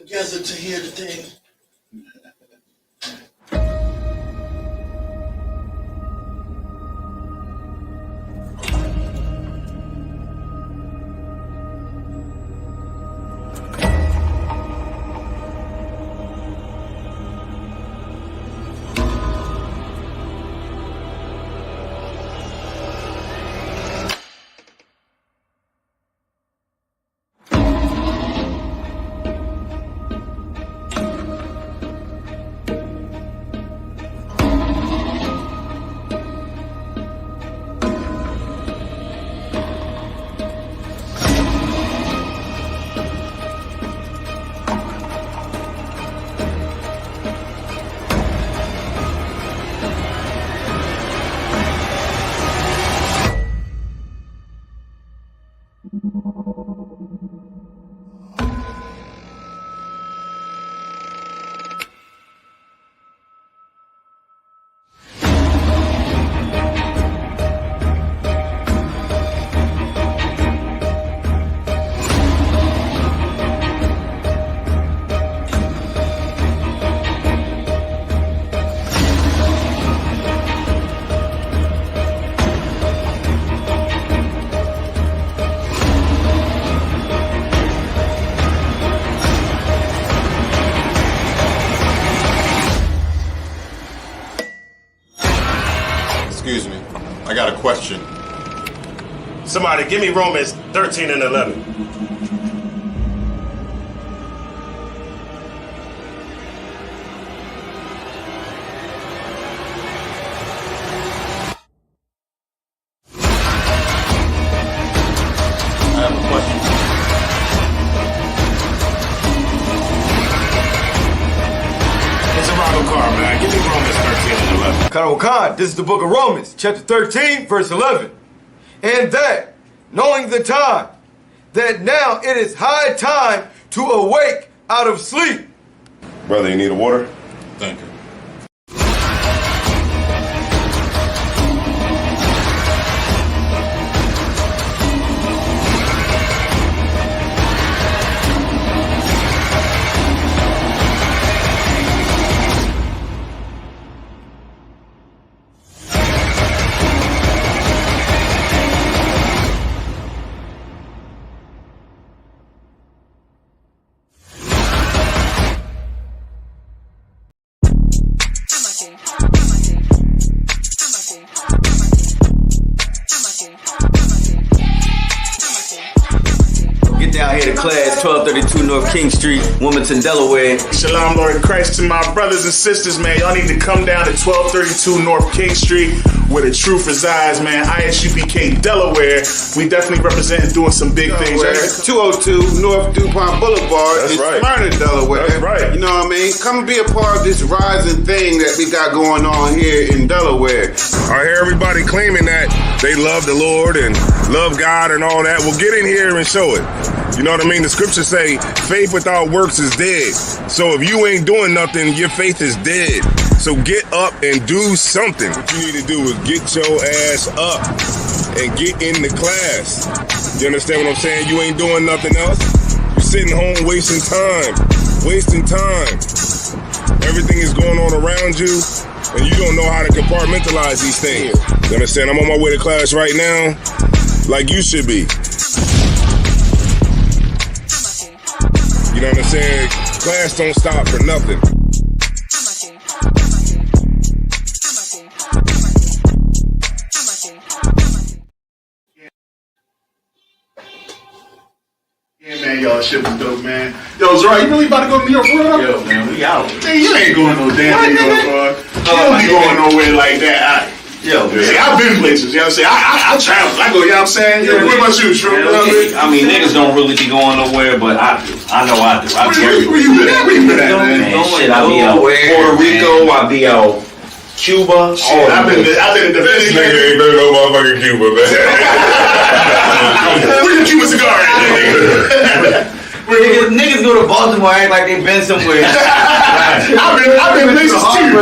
together to hear the thing. Excuse me, I got a question. Somebody give me Romans 13 and 11. I have a question. It's a Ronald car, man. Give me Romans 13 and 11. Khan, this is the book of Romans, chapter 13, verse 11. And that, knowing the time, that now it is high time to awake out of sleep. Brother, you need a water? Thank you. Get down here to class, 1232 North King Street, Wilmington, Delaware. Shalom, Lord in Christ, to my brothers and sisters, man. Y'all need to come down to 1232 North King Street, where the truth resides, man. ISUPK Delaware. We definitely representing doing some big things. 202 North DuPont Boulevard That's in right. Smyrna, Delaware. That's right. You know what I mean? Come and be a part of this rising thing that we got going on here in Delaware. I hear everybody claiming that they love the Lord and love God and all that. Well, get in here and show it. You know what I mean? The scriptures say faith without works is dead. So if you ain't doing nothing, your faith is dead. So get up and do something. What you need to do is get your ass up and get in the class. You understand what I'm saying? You ain't doing nothing else. You're sitting home wasting time. Wasting time. Everything is going on around you, and you don't know how to compartmentalize these things. You understand? I'm on my way to class right now, like you should be. You know what I'm saying? Class don't stop for nothing. Yeah, man, y'all shit was dope, man. Yo, Zara, you really about to go to New York for real? Yo, man, we out. Man, you ain't going no damn New York, bro. You don't be going nowhere like that. Yo, man. See, I've been places, you know what I'm saying? I travel. I go, you know what I'm saying? Yo, what about you, Shrew? I mean, niggas don't really be going nowhere, but I do. I know I do. I Where you been at? Where you been at, man? Shit, I be out Puerto Rico, I be out Cuba. Shit, I've been in the This nigga ain't been to no motherfucking Cuba, man. Where's your Cuban cigar at, nigga? Niggas go to Baltimore act like they been somewhere. I've been places too.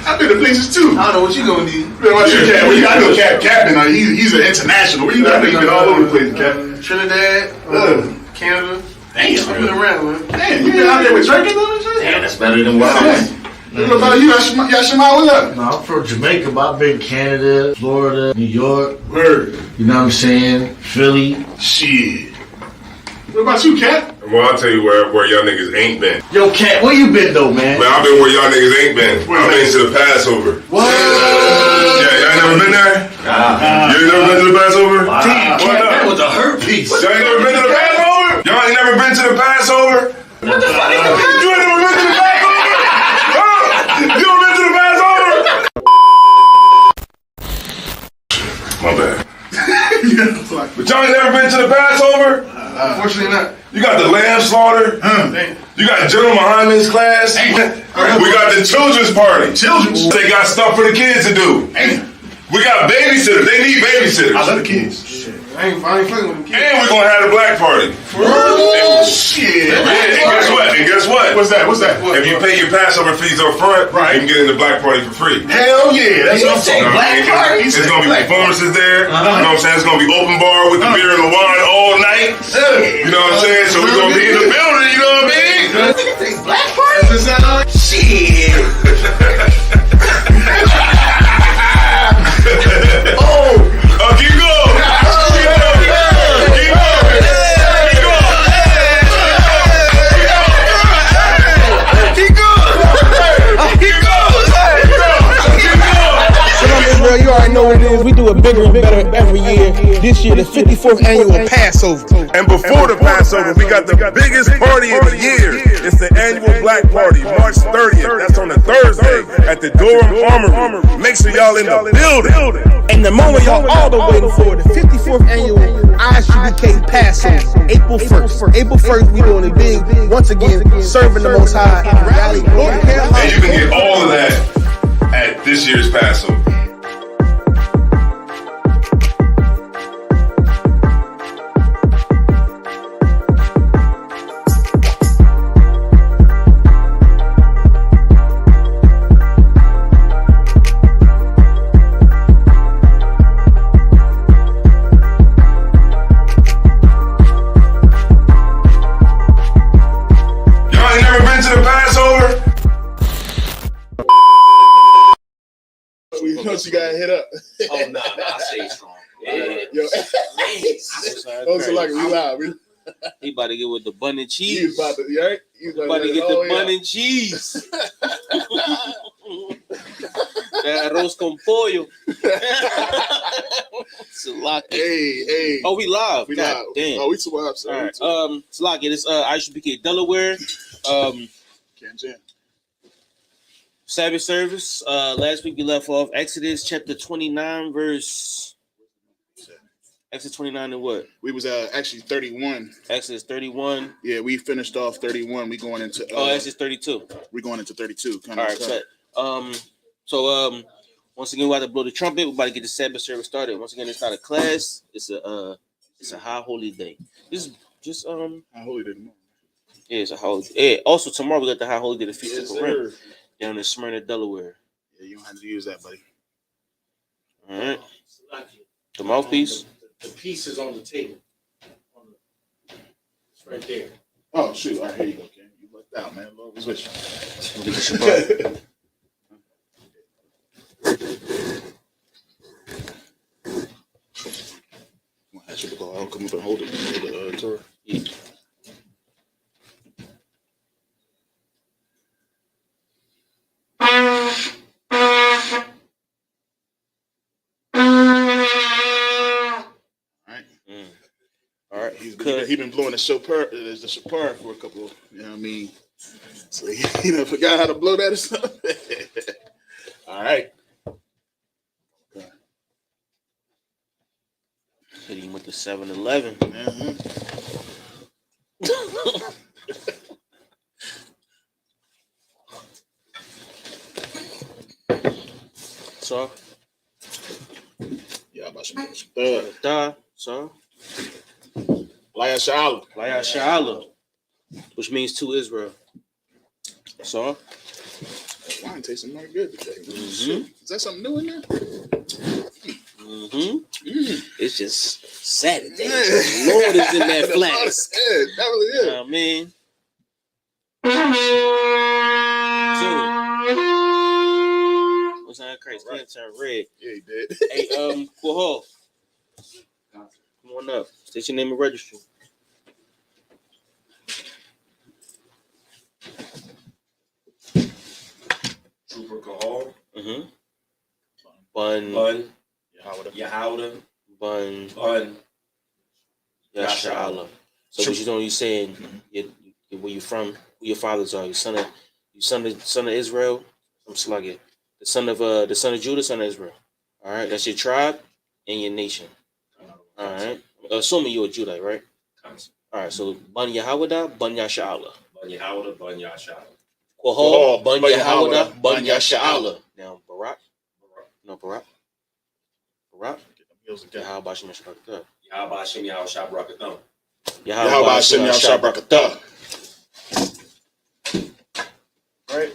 I've been to places too. I don't know what you gonna need. Man, what's your Cap? Well, you gotta know Captain. He's an international. Where you got? You've been all over the place, Captain. Trinidad, Canada. been around, man. Damn, you been out there with drinking them and shit? Damn, that's better than what I was. What about you, Yashima? What's up? No, I'm from Jamaica, but I've been Canada, Florida, New York. Word. You know what I'm saying? Philly. Shit. What about you, Cat? Well, I'll tell you where y'all niggas ain't been. Yo, Cat, where you been though, man? Man, I've been where y'all niggas ain't been. I've been to the Passover. What? Yeah, y'all never been there? You ain't never been to the Passover? Damn, What Cat, up? that was a hurt piece. Y'all ain't never been to the Passover? Y'all ain't never been to the Passover? What the fuck is the Passover? You ain't never been to the Passover? Huh? You ever been to the Passover? My bad. But y'all ain't never been to the Passover? Unfortunately not. You got the lamb slaughter. You got General Muhammad's class. We got the children's party. Children's? They got stuff for the kids to do. We got babysitters. They need babysitters. I love the kids. I ain't fucking with them kids. And we're going to have the black party. Oh, shit. And guess what? What's that? If you pay your Passover fees up front, you can get in the black party for free. Hell yeah. That's what I'm saying. Black party? It's going to be performances there. You know what I'm saying? It's going to be open bar with the beer and the wine all night. You know what I'm saying? So we're going to be in the building, you know what I mean? Black party? Shit. Keep going. You already know what it is. We do it bigger and better every year. This year, the 54th annual Passover. And before the Passover, we got the biggest party of the year. It's the annual Black Party, March 30th. That's on a Thursday at the Durham Armory. Make sure y'all in the building. And the moment y'all all been waiting for, the 54th annual ISUBK Passover, April 1st. April 1st, we doing it big. Once again, serving the Most High. Rally, And you can get all of that at this year's Passover. She got hit up. Oh, no, I say strong. Yeah. Yo. Also, like, we live. He about to get with the bun and cheese. He about to, right? He about to get the bun and cheese. That arroz con pollo. Hey. Oh, we live. We God live. damn. Oh, we too live. All right. Salaki, this ISUBK Delaware. Can't jam. Sabbath service. Last week we left off Exodus chapter 29, verse. Exodus 29 and what? We was actually 31. Exodus 31. Yeah, we finished off 31. We going into Exodus 32. We're going into 32. All right, set. So once again we about to blow the trumpet. We're about to get the Sabbath service started. Once again, it's not a class. It's a high holy day. This is just high holy day tomorrow. Yeah, it's a holy. Yeah. Also tomorrow we got the high holy day, the Feast of Purim. Down in Smyrna, Delaware. Yeah, you don't have to use that, buddy. All right. The mouthpiece. The piece is on the table. It's right there. Oh, shoot. All right, here you go, Ken. You lucked out, man. Lord was with you. I should go. I'll come up and hold it. Hold the Torah. Yeah. All right. He's been blowing the shofar for a couple of, you know what I mean? So he forgot how to blow that or something. All right. Hit him with the 7-Eleven. So. Yeah, about some So. Laya Sha'ala, which means to Israel. So. Wine tasting mighty good today. Is that something new in there? It's just Saturday. Lord is in that flask. That really is. You know what I mean? What's that crazy? Right. Turn red. Yeah, he did. Hey, Quahal. Come on up. State your name and registry. Trooper Kahal. Bun. Yahawda. Bun. Yasha'Allah. So what you saying? Where you from? Who your fathers are? You son of Israel. I'm slugging. The son of Judah, son of Israel. All right, that's your tribe and your nation. All right, assuming you're a Judite, right? All right, so Bun Yahawda, Bun Yasha'Allah. Bun Yahawda, Bun Yasha'Allah. Quahal, Bun Yahawda, Bun Yasha'Allah. Now Barak. No, Barak. Yahawba Hashem Yasha'Allah. Yahawba Hashem Yasha'Allah. Yahawba Hashem Yasha'Allah. Right.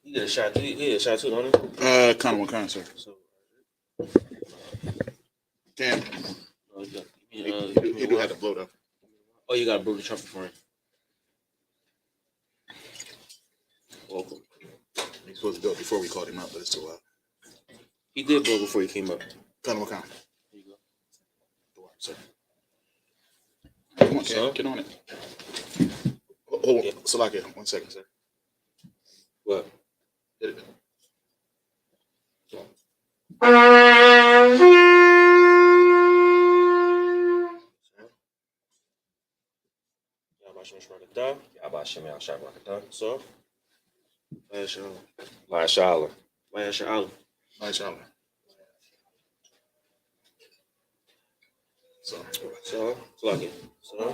You get a shot too. You get a shot too, don't you? Kind of, sir. So, Damn. You do have to blow though. Oh, you gotta blow the trumpet for him. Welcome. He's supposed to do it before we called him out, but it's too loud. He did blow before he came up. Kind of. There you go. Sir. Come on, Cam. Get on it. Hold on. Salakia, 1 second, sir. What? Hit it. So, Yasha'Allah. So, plug it. So,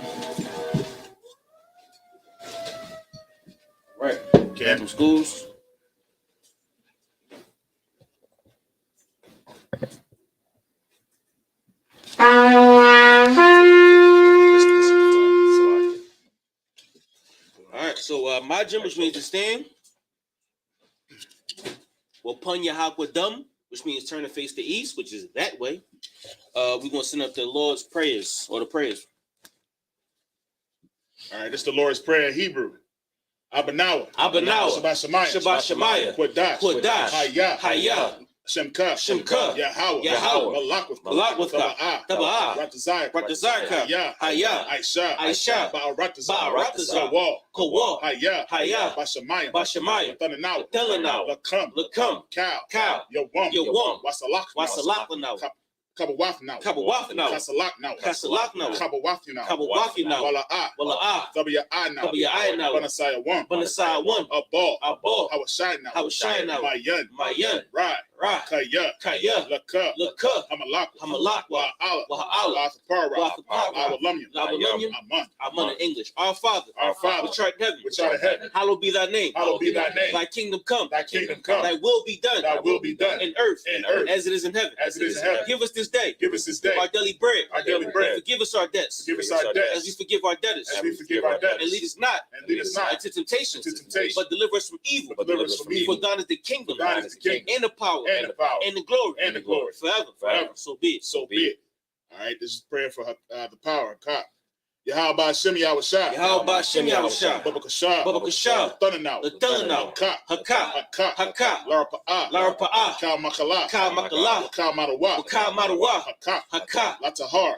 right. Okay. From schools. All right, so my gym, which means to stand, will pun your hakwadum, which means turn to face the east, which is that way. We're gonna send up the Lord's prayers or the prayers. All right, this is the Lord's Prayer in Hebrew. Abanawa. Abanawa. Shabbat Shemaya. Quadash. Hayah. Shemka. Yahweh. Malak. Taba'ah. Ratazayka. Hayah. Aisha. Ba'aratazah. Kawah. Hayah. Bashamaya. Telanaw. Lakam. Cow. Yawam. Wasalakanaw. Kabawafnaw. Kasalaknaw. Kabawafnaw. Wala'ah. Tabiya'anaw. Banasaya 1. Abal. Hawashaynaw. Mayan. Right. Kaya. Laka. Hamalakwa. Wa'ala. Awalumyam. Aman in English. Our Father. Which art in heaven. Hallowed be thy name. Thy kingdom come. Thy will be done. In earth. As it is in heaven. Give us this day. Our daily bread. Forgive us our debts. As we forgive our debtors. And lead us not into temptation. But deliver us from evil. For thine is the kingdom. And the power. And the glory. Forever. So be it. All right, this is prayer for the power. Yahawba Hashem Yahweh. Babakashah. Thunanaw. Haka. Larapa'ah. Kal Makala. Kal Madawa. Haka. Latahar.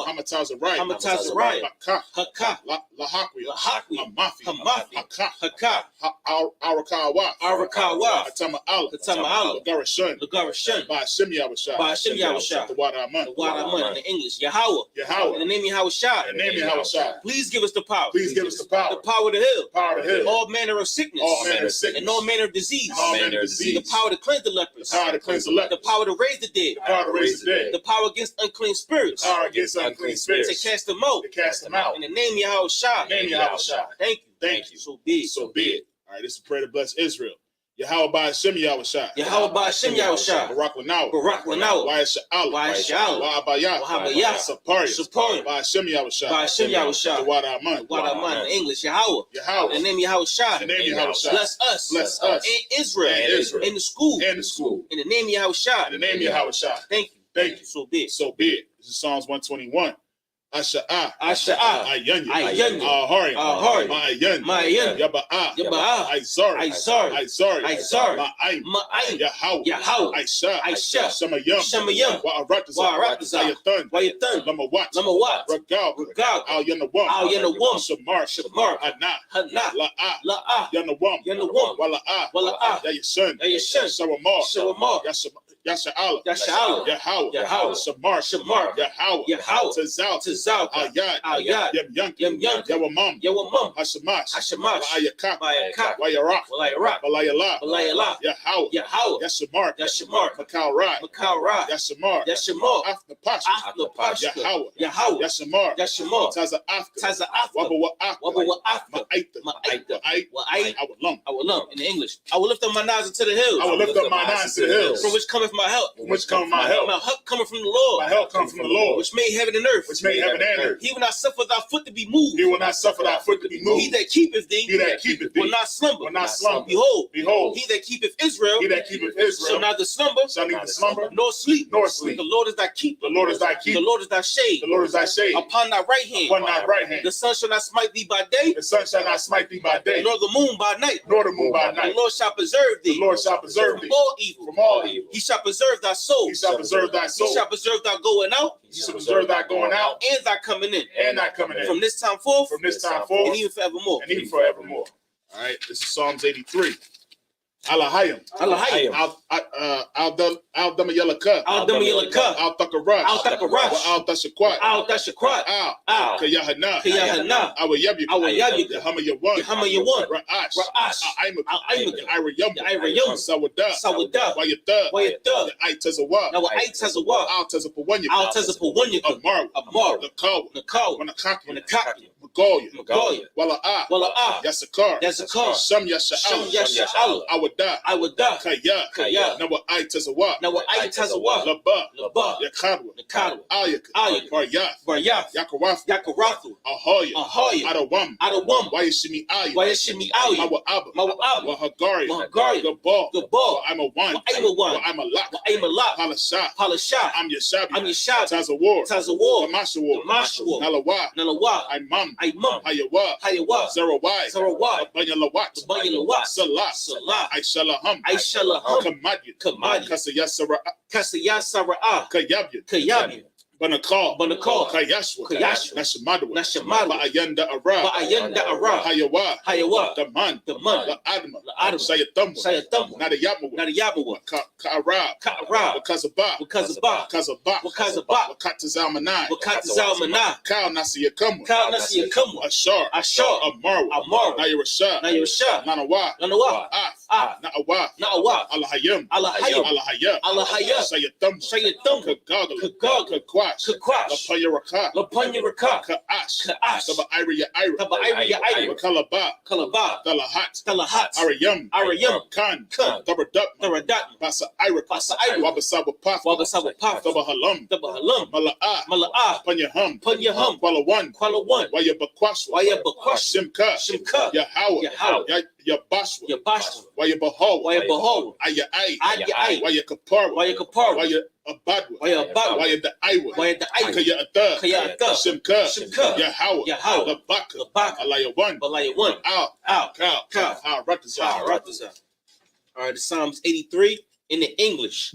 Hamatazariah. Haka. Lahakwi. Hamafi. Haka. Arakawa. Atama Allah. Lagarashan. Ba'ashem Yahweh. The water Aman. In the English. Yahweh. In the name of Yahweh. Please give us the power. The power to heal. All manner of sickness. And all manner of disease. The power to cleanse the lepers. The power to raise the dead. The power against unclean spirits. To cast them out. In the name of Yahweh. Thank you. So be it. All right, this is a prayer to bless Israel. Yahweh by Hashem Yahushua. Yahweh by Hashem Yahushua. Barak Lanawa. Barak Lanawa. Why Sha'ala. Why Sha'ala. Why Abayah. Why Abayah. Saparius. Saparius. By Hashem Yahushua. By Hashem Yahushua. Wada Aman. Wada Aman in English. Yahweh. Yahweh. The name Yahushua. The name Yahushua. Bless us. Bless us. And Israel. And Israel. In the school. And the school. In the name Yahushua. In the name Yahushua. Thank you. Thank you. So be it. So be it. This is Psalms 121. Asha'ah. Asha'ah. Ayanya. Ayanya. Ahari. Ahari. Ma'ayan. Ma'ayan. Yaba'ah. Yaba'ah. Aizari. Aizari. Aizari. Aizari. Ma'aim. Ma'aim. Yahweh. Yahweh. Aisha. Aisha. Shamayam. Shamayam. Wa'aratazah. Wa'aratazah. Ayathan. Wayathan. Lamawat. Lamawat. Ragal. Ragal. Al Yanawam. Al Yanawam. Shamar. Shamar. Hana. Hana. La'ah. La'ah. Yanawam. Yanawam. Wala'ah. Wala'ah. Yayashan. Yayashan. Shawamar. Shawamar. Yasha'ala. Yasha'ala. Yahweh. Yahweh. Shamar. Shamar. Yahweh. Yahweh. Tazal. Tazal. Ayat. Ayat. Yam Yam Yawamam. Yawamam. Hashamash. Hashamash. Wa'ayakak. Wa'ayakak. Wayarak. Wayarak. Walayala. Walayala. Yahweh. Yahweh. Yashamar. Yashamar. Makal Rai. Makal Ra. Yashamar. Yashamar. Afna Pash. Afna Pash. Yahweh. Yahweh. Yashamar. Yashamar. Taza Afka. Taza Afka. Wabba Afka. Wabba Afka. Ma'aita. Ma'aita. Wa'ait. Awalum. Awalum. In the English. I will lift up my eyes into the hills. I will lift up my eyes to the hills. From which cometh my help. From which cometh my help. My help cometh from the Lord. My help comes from the Lord. Which made heaven and earth. Which made heaven and earth. He will not suffer thy foot to be moved. He will not suffer thy foot to be moved. He that keepeth thee. He that keepeth thee. Will not slumber. Will not slumber. Behold. Behold. He that keepeth Israel. He that keepeth Israel. Shall neither slumber. Shall neither slumber. Nor sleep. Nor sleep. The Lord is thy keeper. The Lord is thy keeper. The Lord is thy shade. The Lord is thy shade. Upon thy right hand. Upon thy right hand. The sun shall not smite thee by day. The sun shall not smite thee by day. Nor the moon by night. Nor the moon by night. The Lord shall preserve thee. The Lord shall preserve thee. From all evil. From all evil. He shall preserve thy soul. He shall preserve thy soul. He shall preserve thy going out. He shall preserve thy going out. And thy coming in. And thy coming in. From this time forth. From this time forth. And even forevermore. And even forevermore. All right. This is Psalms 83. Alahayim. Alahayim. Al Damayalaka. Al Damayalaka. Al Takarash. Al Takarash. Al Tashakwat. Al Tashakwat. Al Kayahana. Kayahana. Awayabik. Awayabik. Yahamayawan. Yahamayawan. Ra'ash. Ra'ash. Al-Aimak. Al-Aimak. Irayum. Sawada. Sawada. Wayata. Wayata. Aitazawa. Now Aitazawa. Al Tazapawanya. Al Tazapawanya. Amar. Amar. Nakawa. Nakawa. Wanakaki. Magoya. Magoya. Wala'ah. Wala'ah. Yasakar. Yasakar. Sham Yasha'al. Sham Yasha'al. Awada. Awada. Kaya. Kaya. Nawa Aitazawa. Now Aitazawa. Laba. Laba. Yakadwa. Nakadwa. Ayaka. Ayaka. Baryath. Baryath. Yakarath. Yakarathu. Ahoya. Ahoya. Adawam. Adawam. Wayashimi Aya. Wayashimi Aya. Mawa Abba. Mawa Abba. Wahagari. Wahagari. Gabal. Gabal. I'm a one. I'm a one. I'm a lock. I'm a lot. Palasha. Palasha. I'm Yashabi. I'm Yashabi. Tazawar. Tazawar. Damashawar. Damashawar. Nalawa. Nalawa. I'm Mum. Imam. Hayawa. Hayawa. Zarawai. Zarawai. Banyalawat. Banyalawat. Salah. Salah. Aishalaham. Aishalaham. Kamadyan. Kamadyan. Kasayasara. Kasayasara. Kayabyan. Kayabyan. Banakal. Banakal. Kayashwa. Kayashwa. Nashamadwa. Nashamadwa. Ba'ayanda Ara. Ba'ayanda Ara. Hayawa. Hayawa. Daman. Daman. La'adma. La'adma. Sayatamwa. Sayatamwa. Nadayamawa. Nadayamawa. Ka'arab. Ka'arab. Wakazaba. Wakazaba. Wakazaba. Wakazaba. Wakatazalmanai. Wakatazalmanai. Kal Nasiyakamwa. Kal Nasiyakamwa. Ashar. Ashar. Amarwa. Amarwa. Nayarashah. Nayarashah. Nanawa. Nanawa. Af. Na'awa. Na'awa. Alahayim. Alahayim. Alahaya. Alahaya. Sayatamwa. Sayatamwa. Kagagala. Kagagala. Kakwash. Kakwash. Lapayaraka. Lapanyaraka. Ka'ash. Ka'ash. Taba Ira Ira. Taba Ira Ira. Kalaba. Kalaba. Talahat. Talahat. Arayam. Arayam. Khan. Khan. Tabadat. Taradat. Basa Ira. Basa Ira. Wabasaba Paf. Wabasaba Paf. Taba Halam. Taba Halam. Mala'ah. Mala'ah. Panyaham. Panyaham. Kwalawan. Kwalawan. Wayabakwaswa. Wayabakwaswa. Shimka. Shimka. Yahawa. Yahawa. Yabashwa. Yabashwa. Wayabahawa. Wayabahawa. Ayai. Ayai. Wayakapara. Wayakapara. Wayabadwa. Wayabadwa. Wayadaiwa. Wayadaiwa. Kayata. Kayata. Shimka. Shimka. Yahawa. Yahawa. Labaka. Labaka. Alayawan. Balayawan. Al. Kal. Ratazah. All right, the Psalms 83 in the English.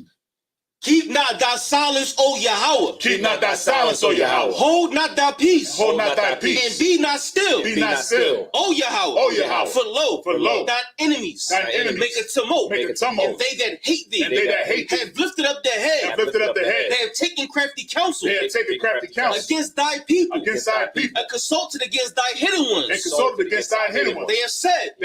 Keep not thy silence, O Yahweh. Keep not thy silence, O Yahweh. Hold not thy peace. Hold not thy peace. And be not still. Be not still. O Yahweh. O Yahweh. For lo, thine enemies. Thine enemies. Make a tumult. Make a tumult. And they that hate thee. And they that hate thee. Have lifted up their head. Have lifted up their head. They have taken crafty counsel. They have taken crafty counsel Against thy people. against thy people. And consulted against thy hidden ones. And consulted against thy hidden ones. They have said.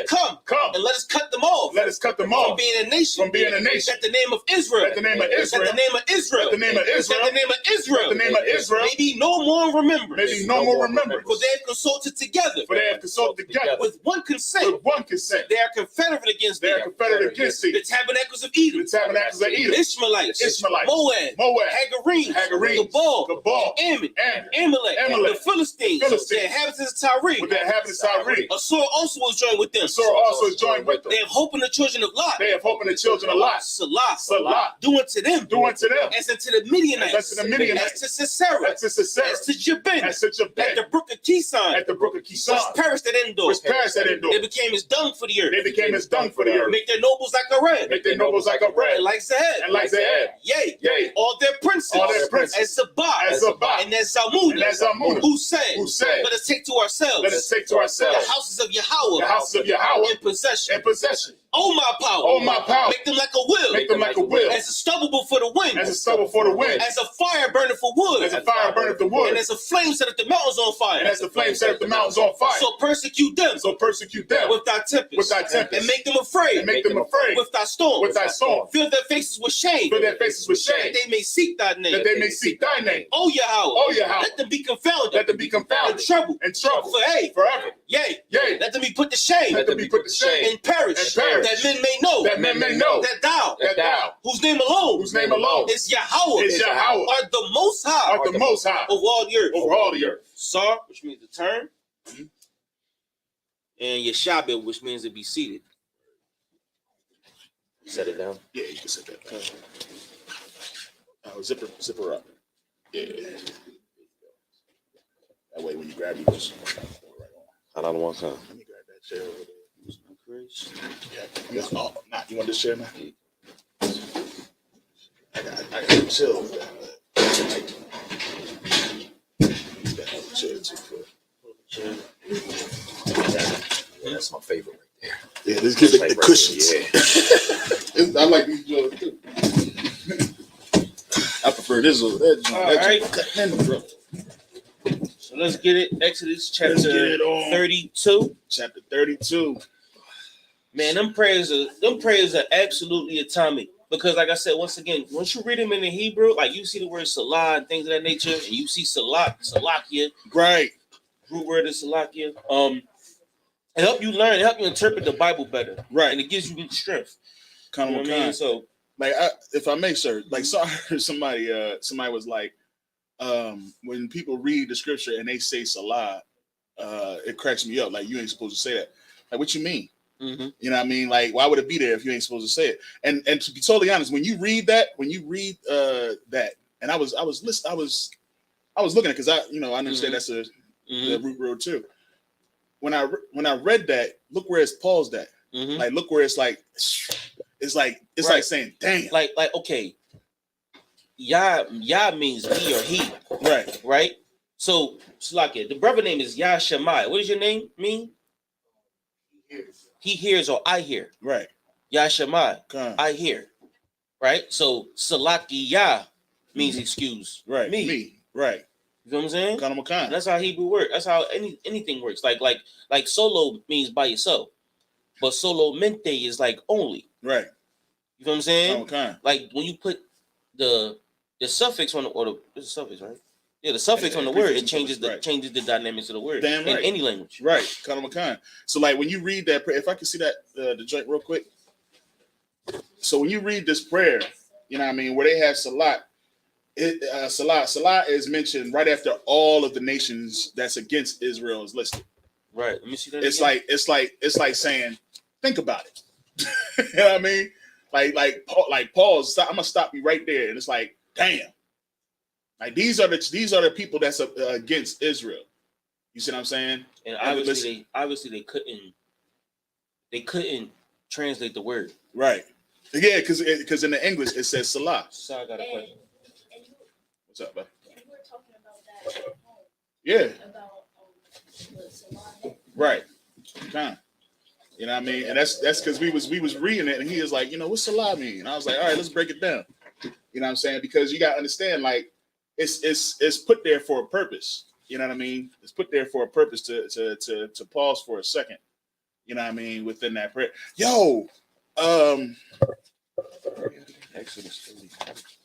Come. And let us cut them off. Let us cut them off. From being a nation. From being a nation. That the name of Israel. That the name of Israel. That the name of Israel. That the name of Israel. That the name of Israel. That the name of Israel. Maybe no more remembrance. Maybe no more remembrance. For they have consulted together. For they have consulted together. With one consent. With one consent. They are confederate against thee. They are confederate against thee. The tabernacles of Edom. The tabernacles of Edom. Ishmaelites. Ishmaelites. Moab. Hagarenes. Gabal. Ammon. Amalek. The Philistines. The inhabitants of Tyre. With the inhabitants of Tyre. Assur also was joined with them. Assur also is joined with them. They have hope in the children of Lot. They have hope in the children of Lot. Salah. Do unto them. As unto the Midianites. As to the Midianites. As to Sisera. As to Sisera. As to Jabin. As to Jabin. At the brook of Kison. At the brook of Kison. Which perished at Endor. They became as dung for the earth. They became as dung for the earth. Make their nobles like a red. Make their nobles like a red. And like Zahab. And like Zahab. Yea. All their princes. As Zabah. And as Zalmunna. Who said. Let us take to ourselves. The houses of Yahweh. In possession. Oh my power. Make them like a wheel. As a stubble before the wind. As a fire burning for wood. And as a flame set up the mountains on fire. So persecute them. With thy tempest. And make them afraid. With thy storm. Fill their faces with shame. That they may seek thy name. Oh Yahweh. Let them be confounded. In trouble. Forever. Yea. Let them be put to shame. And perish. That men may know. That thou. Whose name alone. Is Yahweh. Are the most high. Of all the earth. Sar, which means to turn. And Yeshabel, which means to be seated. Set it down. Yeah, you can set that down. Zipper up. Yeah. That way when you grab it, you just right on. I don't want some. Let me grab that chair over there. Yeah. You want this chair, man? I got chill with that. Yeah, that's my favorite right there. Yeah, this gives the cushions. Yeah. I like these joints too. I prefer this over that joint. All right. So let's get it. Exodus chapter 32. Chapter 32. Man, them prayers are absolutely atomic. Because like I said, once again, once you read them in the Hebrew, like you see the word Salah and things of that nature, and you see Salakia. Right. Root word is Salakia. It help you learn, it help you interpret the Bible better. Right. And it gives you strength. Kind of I mean? So like if I may, sir, like so I heard somebody was like, when people read the scripture and they say Salah, it cracks me up. Like, you ain't supposed to say that. Like, what you mean? Mm-hmm. You know what I mean? Like, why would it be there if you ain't supposed to say it? And to be totally honest, when you read that, and I was looking at, because I understand that's the root word too. When I read that, look where it's paused at. Like, look where it's like like saying, damn. Like okay, Yah means me or he. Right. So Salakia, the brother name is Yah Shammai. What does your name mean? He hears or I hear. Right. Yah Shammai. I hear. Right. So Salaki Yah means excuse. Right. Me. Right. You know what I'm saying? Kind. That's how Hebrew works. That's how anything works. Like solo means by yourself, but solo mente is like only. Right. You know what I'm saying? Kind. Like when you put the suffix on the suffix, right? Yeah, the suffix on the word, it changes the dynamics of the word. Damn right. In any language. Right. Kind. So like when you read that prayer, if I can see that the joint real quick. So when you read this prayer, you know what I mean, where they have Salah, Salah is mentioned right after all of the nations that's against Israel is listed. Right. Let me see that. It's like saying, think about it. You know what I mean? Like pause. I'm gonna stop you right there, and it's like, damn. Like these are the people that's against Israel. You see what I'm saying? And obviously they couldn't translate the word. Right. Yeah, because in the English it says Salah. So I got a question. What's up, bud? You were talking about that at home. Yeah. About the Salah. Right. Kind. You know what I mean? And that's because we was reading it, and he was like, what's Salah mean? And I was like, all right, let's break it down. You know what I'm saying? Because you got to understand, like, it's put there for a purpose. You know what I mean? It's put there for a purpose to pause for a second. You know what I mean? Within that prayer. Yo,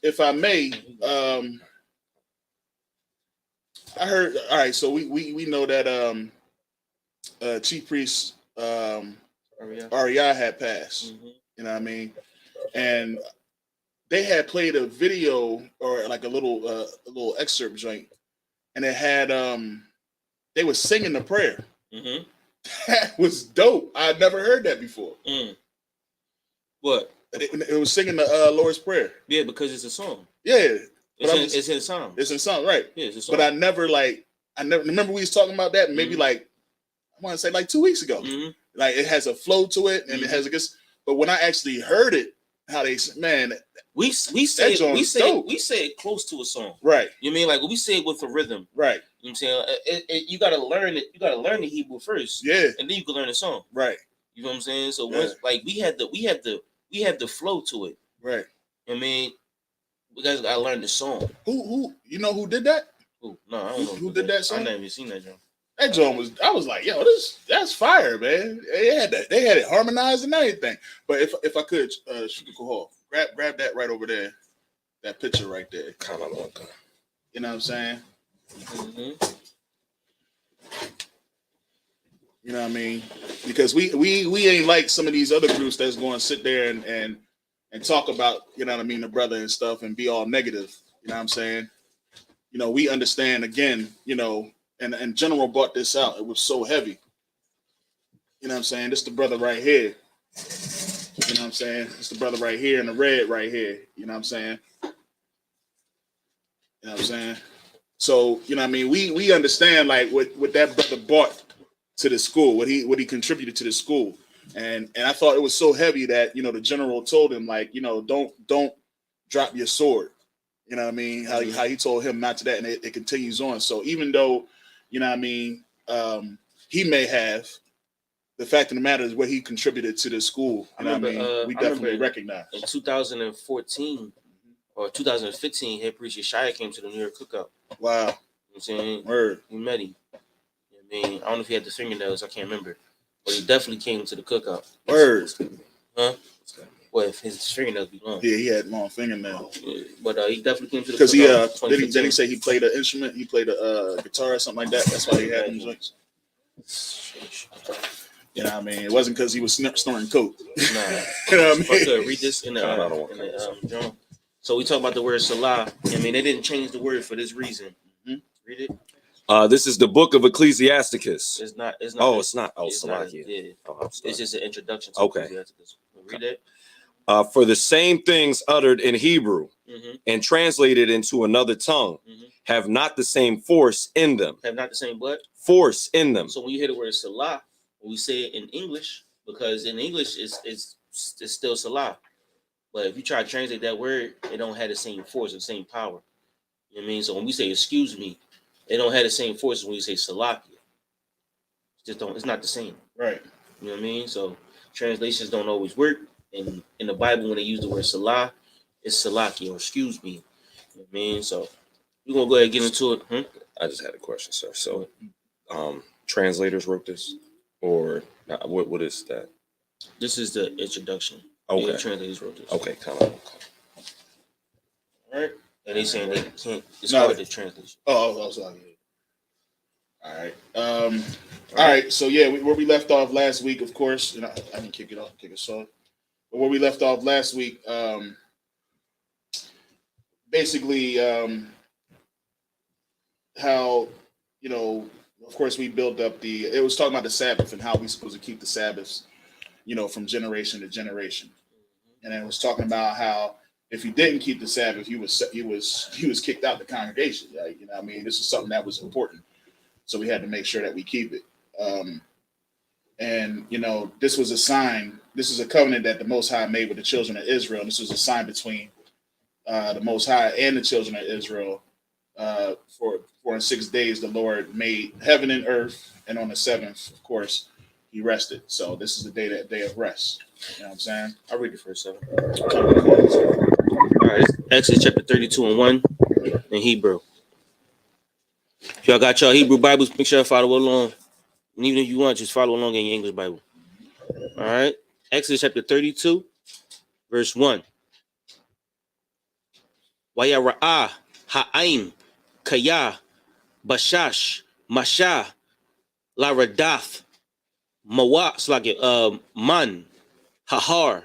if I may, I heard. All right, so we know that Chief Priest Ariah had passed. You know what I mean? And they had played a video or like a little excerpt joint, and it had they were singing the prayer. That was dope. I'd never heard that before. What? It was singing the Lord's Prayer. Yeah, because it's a song. Yeah. It's in Psalms. It's in Psalms, right? Yeah, it's a song. But I never remember we was talking about that maybe like I want to say like 2 weeks ago. Like it has a flow to it and it has a good. But when I actually heard it, how they man, we say it close to a song, right? You mean like we say it with a rhythm, right? You know what I'm saying? You gotta learn it. You gotta learn the Hebrew first, yeah, and then you can learn the song, right? You know what I'm saying? So once like we had the flow to it, right? I mean, we guys gotta learn the song. Who you know who did that? Who? No, I don't know who did that song. I never even seen that joint. That joint I was like, yo, that's fire, man. They had it harmonized and everything. But if I could, grab that right over there, that picture right there. You know what I'm saying? You know what I mean? Because we ain't like some of these other groups that's going to sit there and talk about, you know what I mean, the brother and stuff and be all negative. You know what I'm saying? You know, we understand again, you know. And General brought this out. It was so heavy. You know what I'm saying? This the brother right here. You know what I'm saying? It's the brother right here in the red right here. You know what I'm saying? You know what I'm saying? So, you know what I mean? We understand like what that brother brought to the school, what he contributed to the school. And I thought it was so heavy that, you know, the general told him, like, you know, don't drop your sword. You know what I mean? How he told him not to that, and it continues on. So even though, you know what I mean, he may have, the fact of the matter is what he contributed to the school. You know what I mean? We definitely recognize. In 2014 or 2015, head preacher Shia came to the New York cookout. Wow. You know what I'm saying? Word. We met him. You know what I mean? I don't know if he had the fingernails, I can't remember. But he definitely came to the cookout. Word. Huh? Well, if his fingernails be long. Yeah, he had long fingernails. Yeah, but he definitely came to the cookout. Because did he say he played an instrument? He played a guitar or something like that? That's why he had them joints. You know what I mean? It wasn't because he was snorting coke. Nah. You know what I mean? I could read this in the John. So we talk about the word Salah. I mean, they didn't change the word for this reason. Read it. This is the book of Ecclesiasticus. It's not. Oh, it's not. Oh, Salah. Salakia. Yeah. Oh, it's just an introduction to Ecclesiasticus. Read it. For the same things uttered in Hebrew and translated into another tongue have not the same force in them. Have not the same what? Force in them. So when you hear the word Salah, we say it in English, because in English it's still Salah. But if you try to translate that word, it don't have the same force, the same power. You know what I mean? So when we say excuse me, it don't have the same force as when you say Salakia. It's not the same. Right. You know what I mean? So translations don't always work. And in the Bible, when they use the word Salah, it's Salakia or excuse me. You know what I mean? So we're gonna go ahead and get into it. I just had a question, sir. So translators wrote this, or what is that? This is the introduction. Okay. The translators wrote this. Okay, kind of. All right. And they saying they can't. It's hard to translate. Oh, sorry. All right. All right. So yeah, where we left off last week, of course, and I didn't kick us off. But where we left off last week, basically, how, you know, of course, we built up it was talking about the Sabbath and how we supposed to keep the Sabbaths, you know, from generation to generation. And it was talking about how if you didn't keep the Sabbath, he was kicked out of the congregation. Like, you know what I mean? This is something that was important. So we had to make sure that we keep it. And, you know, this was a sign. This is a covenant that the Most High made with the children of Israel. And this was a sign between the Most High and the children of Israel. For in 6 days, the Lord made heaven and earth. And on the seventh, of course, he rested. So this is the day of rest. You know what I'm saying? I'll read it for a second. All right, Exodus chapter 32 and 1 in Hebrew. If y'all got y'all Hebrew Bibles, make sure you follow along. And even if you want, just follow along in your English Bible. All right. Exodus chapter 32, verse 1. Wayara'ah ha'ain kaya bashash masha la radath mawa slage man hahar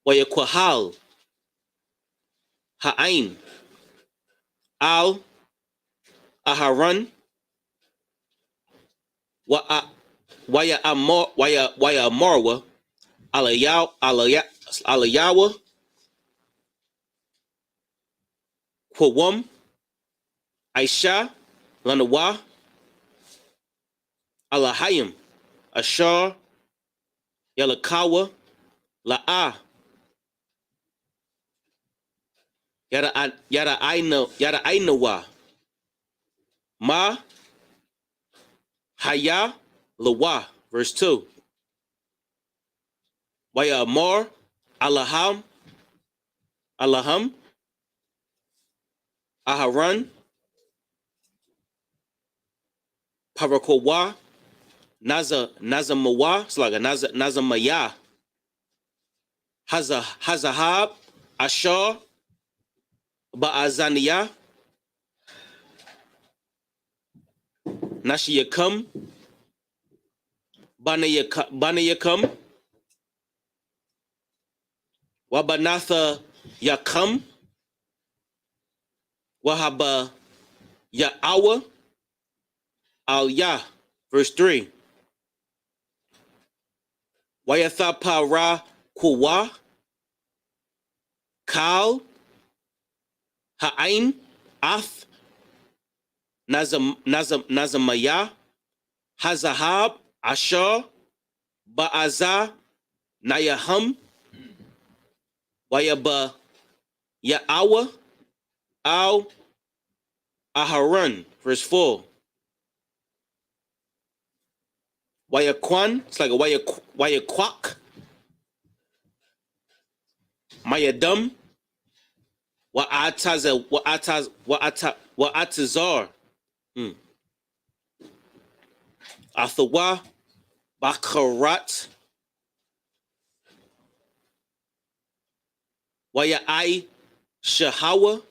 wayakwahal ha'ain al aharan waya amarwa alayawa kwawam aisha lanawa alahayim ashar yalakawa la'a yada ainawa ma haya lawa. Verse 2. Waya amar alaham aharan parakowa nazamawa. It's like a nazamaya hazahab ashar ba'azaniya nashiyakam banayakam wabanatha yakam wahaba ya'awa al ya. Verse 3. Wayatha ra kuwa kal ha'ain ath nazamaya hazahab ashar ba'aza nayaham wayaba ya'awa al aharan. Verse 4. Wayakwan, it's like a wayakwak mayadam wa'atazar athawa bakarat wayai shahawa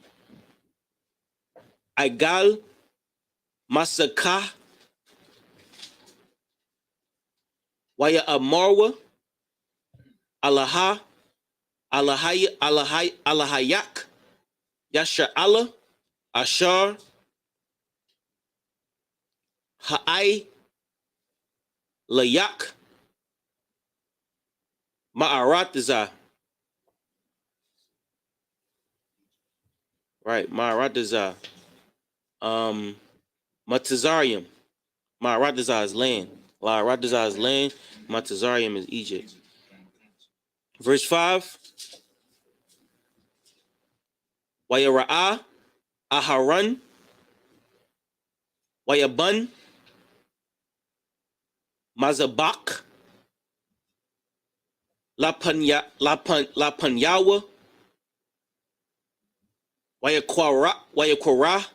igal masaka waya amarwa alahayak yasha Allah ashar ha'ai layak ma'aratiza. Right, ma'aratiza. Matazarium. Ma'aratiza is land. Ma'aratiza is land. Matazarium is Egypt. Verse 5. Wayara'ah aharan wayaban mazabak lapanyawa wayakwara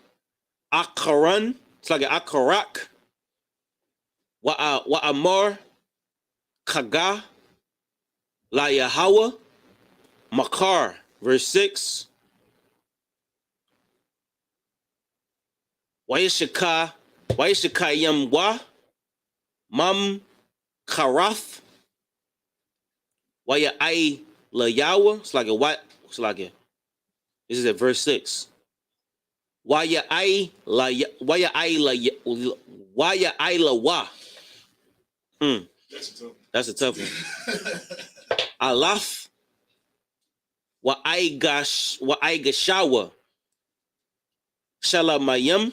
akaran. It's like an akarak wa'amar kaga la yahawa makar. Verse 6. Wayashika yamwa mam karath waya ai layawa. It's like a what? It's like a. This is at verse 6. Waya ai lawa. That's a tough one. Alaf wa ai gashawa shalamayam.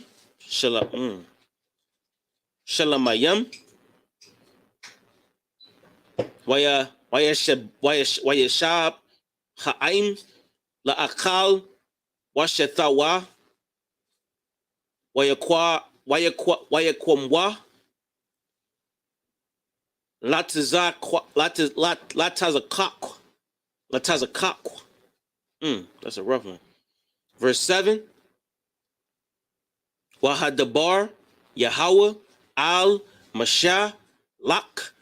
Shalamayam waya shab ha'aim la akal washathawa waya kwamwa latazakak That's a rough one. Verse 7. Wahadabar Yahweh al Mashah Lak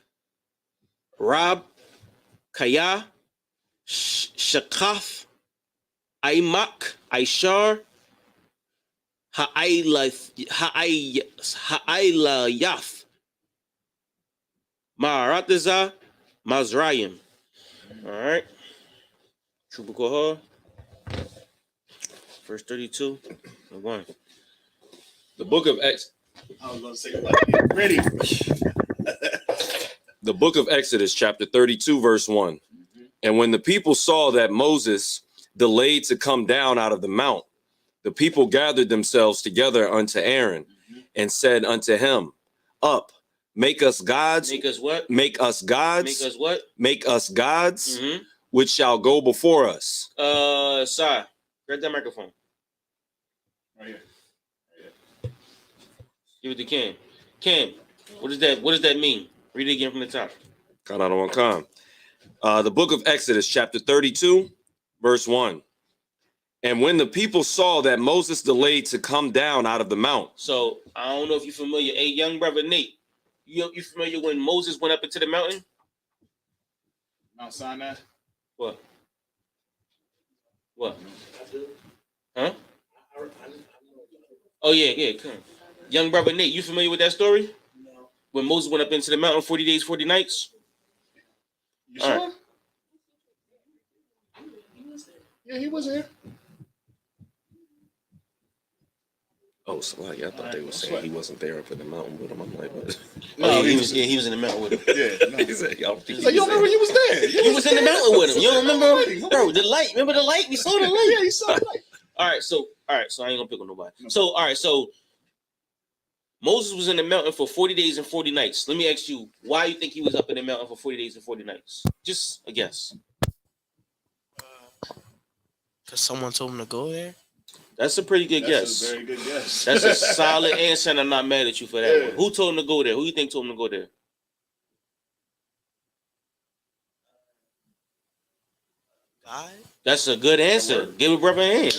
Rab Kaya Shakaf Aimak Aishar Ha'aylayaf Ma'arataza Mazrayim. All right. Trubakoha. Verse 32. 1. The book of Exodus. I was gonna say, ready. The book of Exodus, chapter 32, verse 1. And when the people saw that Moses delayed to come down out of the mount, the people gathered themselves together unto Aaron and said unto him, Up, make us gods. Make us what? Make us gods. Make us what? Make us gods, which shall go before us. Sir, grab that microphone. Right here. Give it to Cam. Cam, what does that mean? Read it again from the top. The book of Exodus, chapter 32, verse 1. And when the people saw that Moses delayed to come down out of the mount. So I don't know if you're familiar. Hey, young brother Nate, you familiar when Moses went up into the mountain? Mount Sinai. What? Huh? Oh yeah, come on. Young brother Nate, you familiar with that story? No. When Moses went up into the mountain 40 days, 40 nights? You sure? Right. Yeah, he was here. Oh, so I thought they were saying he wasn't there up in the mountain with him. I'm like, what? No, he was in the mountain with him. Yeah, no. He said, you don't remember he was there. He was in the mountain with him. You don't remember? Bro, the light. Remember the light? We saw the light. Yeah, he saw the light. All right, so I ain't gonna pick on nobody. So Moses was in the mountain for 40 days and 40 nights. Let me ask you, why you think he was up in the mountain for 40 days and 40 nights? Just a guess. Because someone told him to go there? That's a pretty good guess. That's a very good guess. That's a solid answer, and I'm not mad at you for that one. Who told him to go there? Who you think told him to go there? God? That's a good answer. Give a brother a hand.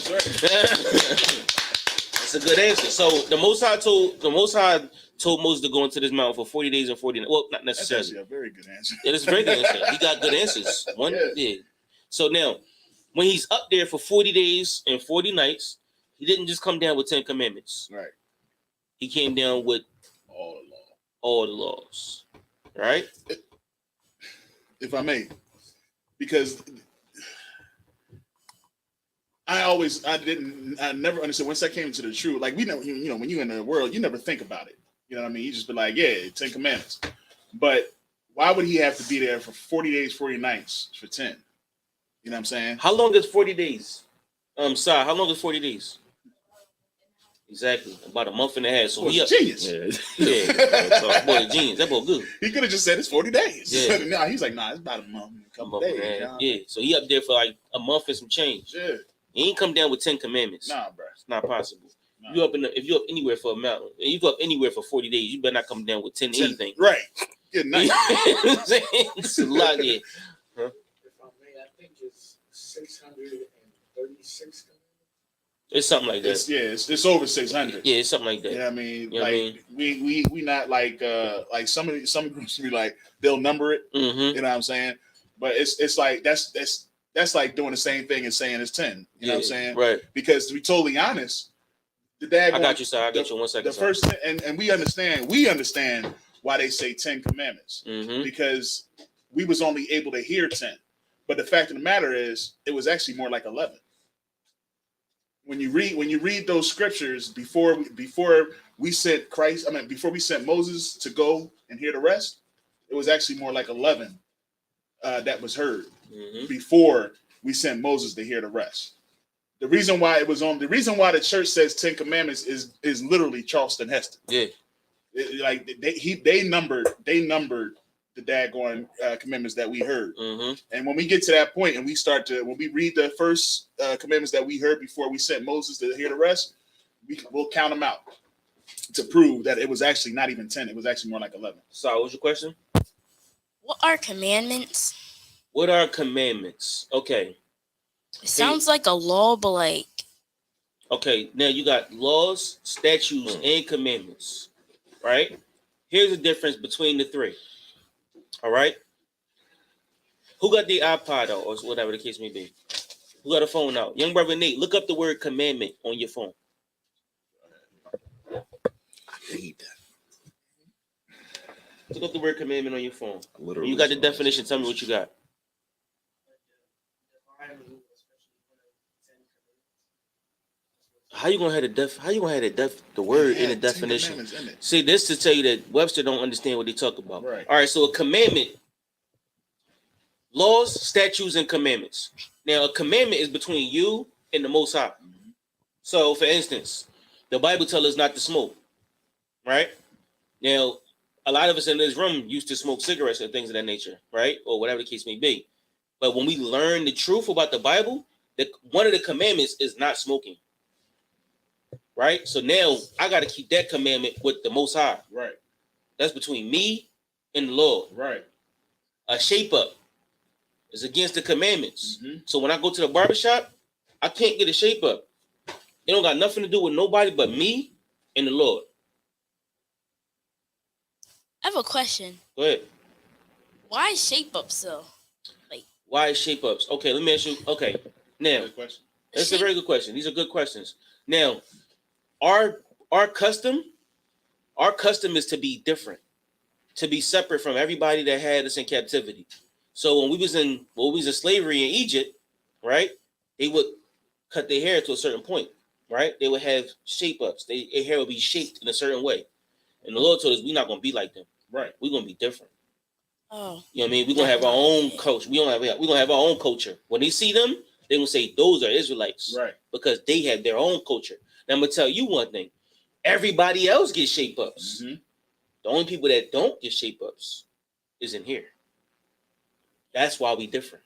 That's a good answer. So the Most High told Moses to go into this mountain for 40 days and 40 nights. Well, not necessarily. That's actually a very good answer. It is a very good answer. He got good answers. Yeah. So now, when he's up there for 40 days and 40 nights, he didn't just come down with 10 commandments. Right. He came down with all the laws. Right? If I may, because I never understood once I came into the truth. Like, we know, when you're in the world, you never think about it. You know what I mean? You just be like, yeah, 10 commandments. But why would he have to be there for 40 days, 40 nights for 10? You know what I'm saying? How long is 40 days? Sorry, how long is 40 days? Exactly. About a month and a half. So boy, he up. Genius. Yeah. Boy, genius. That boy good. He could have just said it's 40 days. Yeah. Nah, he's like, nah, it's about a month, a couple days. Yeah. So he up there for like a month and some change. Yeah. He ain't come down with 10 commandments. Nah, bro. It's not possible. Nah. If you're up anywhere for a mountain, and you go up anywhere for 40 days, you better not come down with 10 anything. Right. Good night. It's a lot, yeah. Huh? If I may, I think it's 636. It's something like that. It's over 600. Yeah, it's something like that. Yeah, I mean, we not like some groups be like they'll number it. Mm-hmm. You know what I'm saying? But it's like that's like doing the same thing and saying it's 10. You know what I'm saying? Right. Because to be totally honest, I got you, sir. I got you 1 second. The first thing, and we understand why they say 10 commandments, because we was only able to hear 10. But the fact of the matter is, it was actually more like 11. When you read those scriptures before we sent before we sent Moses to go and hear the rest, it was actually more like 11 that was heard before we sent Moses to hear the rest. The reason why the church says 10 commandments is literally Charleston Heston. Yeah, they numbered the daggone commandments that we heard. And when we get to that point and when we read the first commandments that we heard before we sent Moses to hear the rest, we'll count them out to prove that it was actually not even 10. It was actually more like 11. So what was your question? What are commandments? What are commandments? Okay. It sounds like a law, but like. Okay, now you got laws, statutes, and commandments, right? Here's the difference between the three. All right. Who got the iPod out, or whatever the case may be? Who got a phone out? Young brother Nate, look up the word commandment on your phone. I need that. Look up the word commandment on your phone. Literally, you got the definition. Tell me what you got. How you gonna have the word in the definition? See, this to tell you that Webster don't understand what they talk about. Right. All right, so a commandment, laws, statutes, and commandments. Now, a commandment is between you and the Most High. So, for instance, the Bible tells us not to smoke. Right? Now, a lot of us in this room used to smoke cigarettes or things of that nature, right? Or whatever the case may be. But when we learn the truth about the Bible, one of the commandments is not smoking. Right? So now I got to keep that commandment with the Most High. Right. That's between me and the Lord. Right. A shape up is against the commandments. So when I go to the barbershop, I can't get a shape up. It don't got nothing to do with nobody but me and the Lord. I have a question. Go ahead. Why shape ups though? Like, why shape ups? Okay, let me ask you. Okay, now that's a very good question. These are good questions. Now, our custom is to be different, to be separate from everybody that had us in captivity. So when we was in slavery in Egypt, right? They would cut their hair to a certain point, right? They would have shape ups. Their hair would be shaped in a certain way, and the Lord told us we're not gonna be like them. Right. We're gonna be different. Oh. You know what I mean? We're gonna have our own culture. We're gonna have our own culture. When they see them, they're gonna say those are Israelites. Right. Because they have their own culture. Now I'm gonna tell you one thing. Everybody else gets shape ups. The only people that don't get shape ups is in here. That's why we different.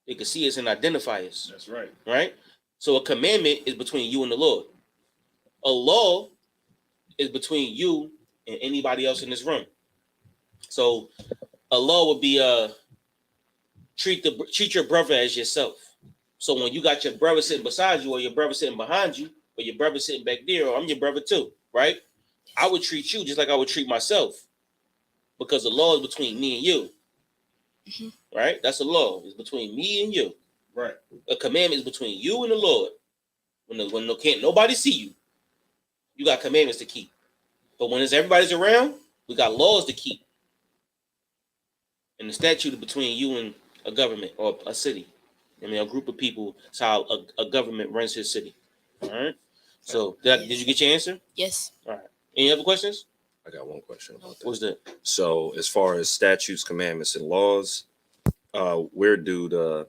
They can see us and identify us. That's right. Right? So a commandment is between you and the Lord. A law is between you and anybody else in this room. So a law would be treat your brother as yourself. So when you got your brother sitting beside you, or your brother sitting behind you, or your brother sitting back there, or I'm your brother too, right? I would treat you just like I would treat myself, because the law is between me and you. Right? That's a law. It's between me and you. Right. A commandment is between you and the Lord. When can't nobody see you, you got commandments to keep. But when everybody's around, we got laws to keep. And the statute is between you and a government or a city. I mean, a group of people. It's how a government runs his city. All right. So did you get your answer? Yes. All right. Any other questions? I got one question about that. What's that? So as far as statutes, commandments, and laws, where do the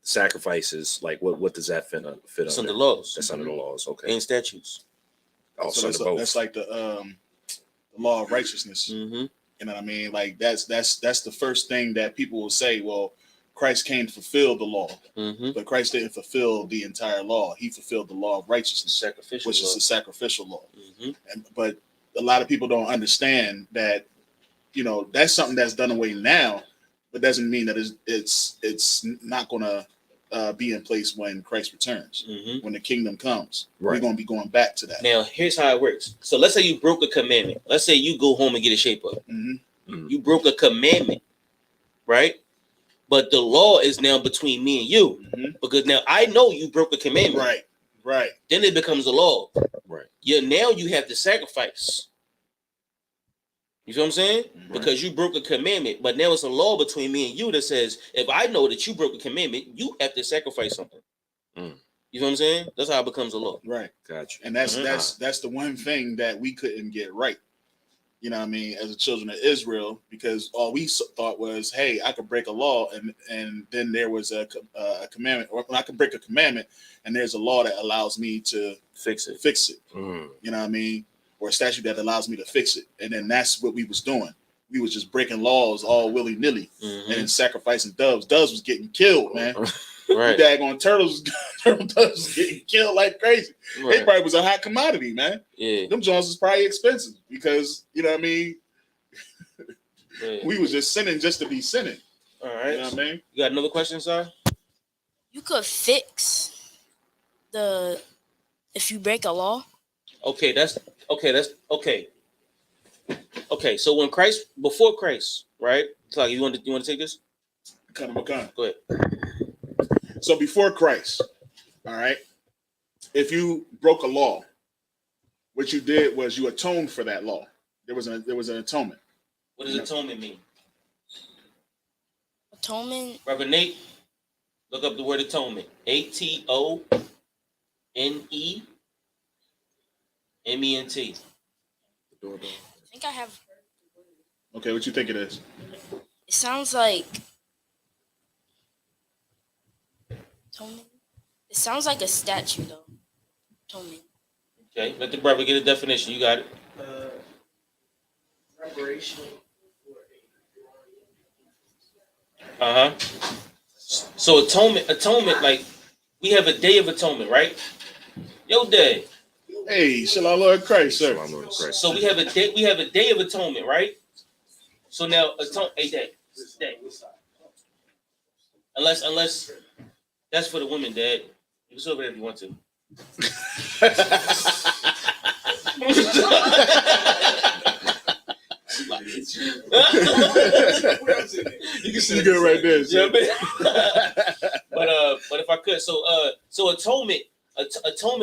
sacrifices, like what does that fit It's under? under laws. That's under the laws. Okay. And statutes. Also under both. That's like the law of righteousness. You know what I mean? Like that's the first thing that people will say. Well, Christ came to fulfill the law, but Christ didn't fulfill the entire law. He fulfilled the law of righteousness, which is a sacrificial law. But a lot of people don't understand that. You know, that's something that's done away now, but doesn't mean that it's not going to be in place when Christ returns, when the kingdom comes. We're going to be going back to that. Now, here's how it works. So let's say you broke a commandment. Let's say you go home and get a shape up. You broke a commandment, right? But the law is now between me and you, because now I know you broke a commandment. Right, right. Then it becomes a law. Right. Now you have to sacrifice. You feel what I'm saying? Because you broke a commandment, but now it's a law between me and you that says, if I know that you broke a commandment, you have to sacrifice something. You know what I'm saying? That's how it becomes a law. Right. Gotcha. And that's the one thing that we couldn't get right. You know what I mean? As a children of Israel, because all we thought was, hey, I could break a law and then there was a commandment, or I could break a commandment and there's a law that allows me to fix it. You know what I mean? Or a statute that allows me to fix it. And then that's what we was doing. We was just breaking laws all willy-nilly and then sacrificing doves. Doves was getting killed, man. Right. Daggone turtles was getting killed like crazy. Right. They probably was a hot commodity, man. Yeah. Them Jones was probably expensive because, you know what I mean? We was just sinning just to be sinning. All right. You know what I mean? You got another question, sir? You could fix the if you break a law. Okay, that's okay. Okay, so when Christ, before Christ, right? So you want to take this? Kind of a Go ahead. So before Christ, all right, if you broke a law, what you did was you atoned for that law. There was an atonement. What does atonement mean? Atonement. Brother Nate, look up the word atonement. ATONEMENT. The doorbell. I think I have. Okay, what you think it is? It sounds like atonement. It sounds like a statue though. Atonement. Okay, let the brother get a definition. You got it. Reparation. So atonement, like we have a day of atonement, right? Yo, day. Hey, Shalom Lord Christ, sir. So we have a day of atonement, right? So now a day. Unless that's for the women, Dad. You can say whatever you want to. You can see it good right there. Yeah, but if I could, so atonement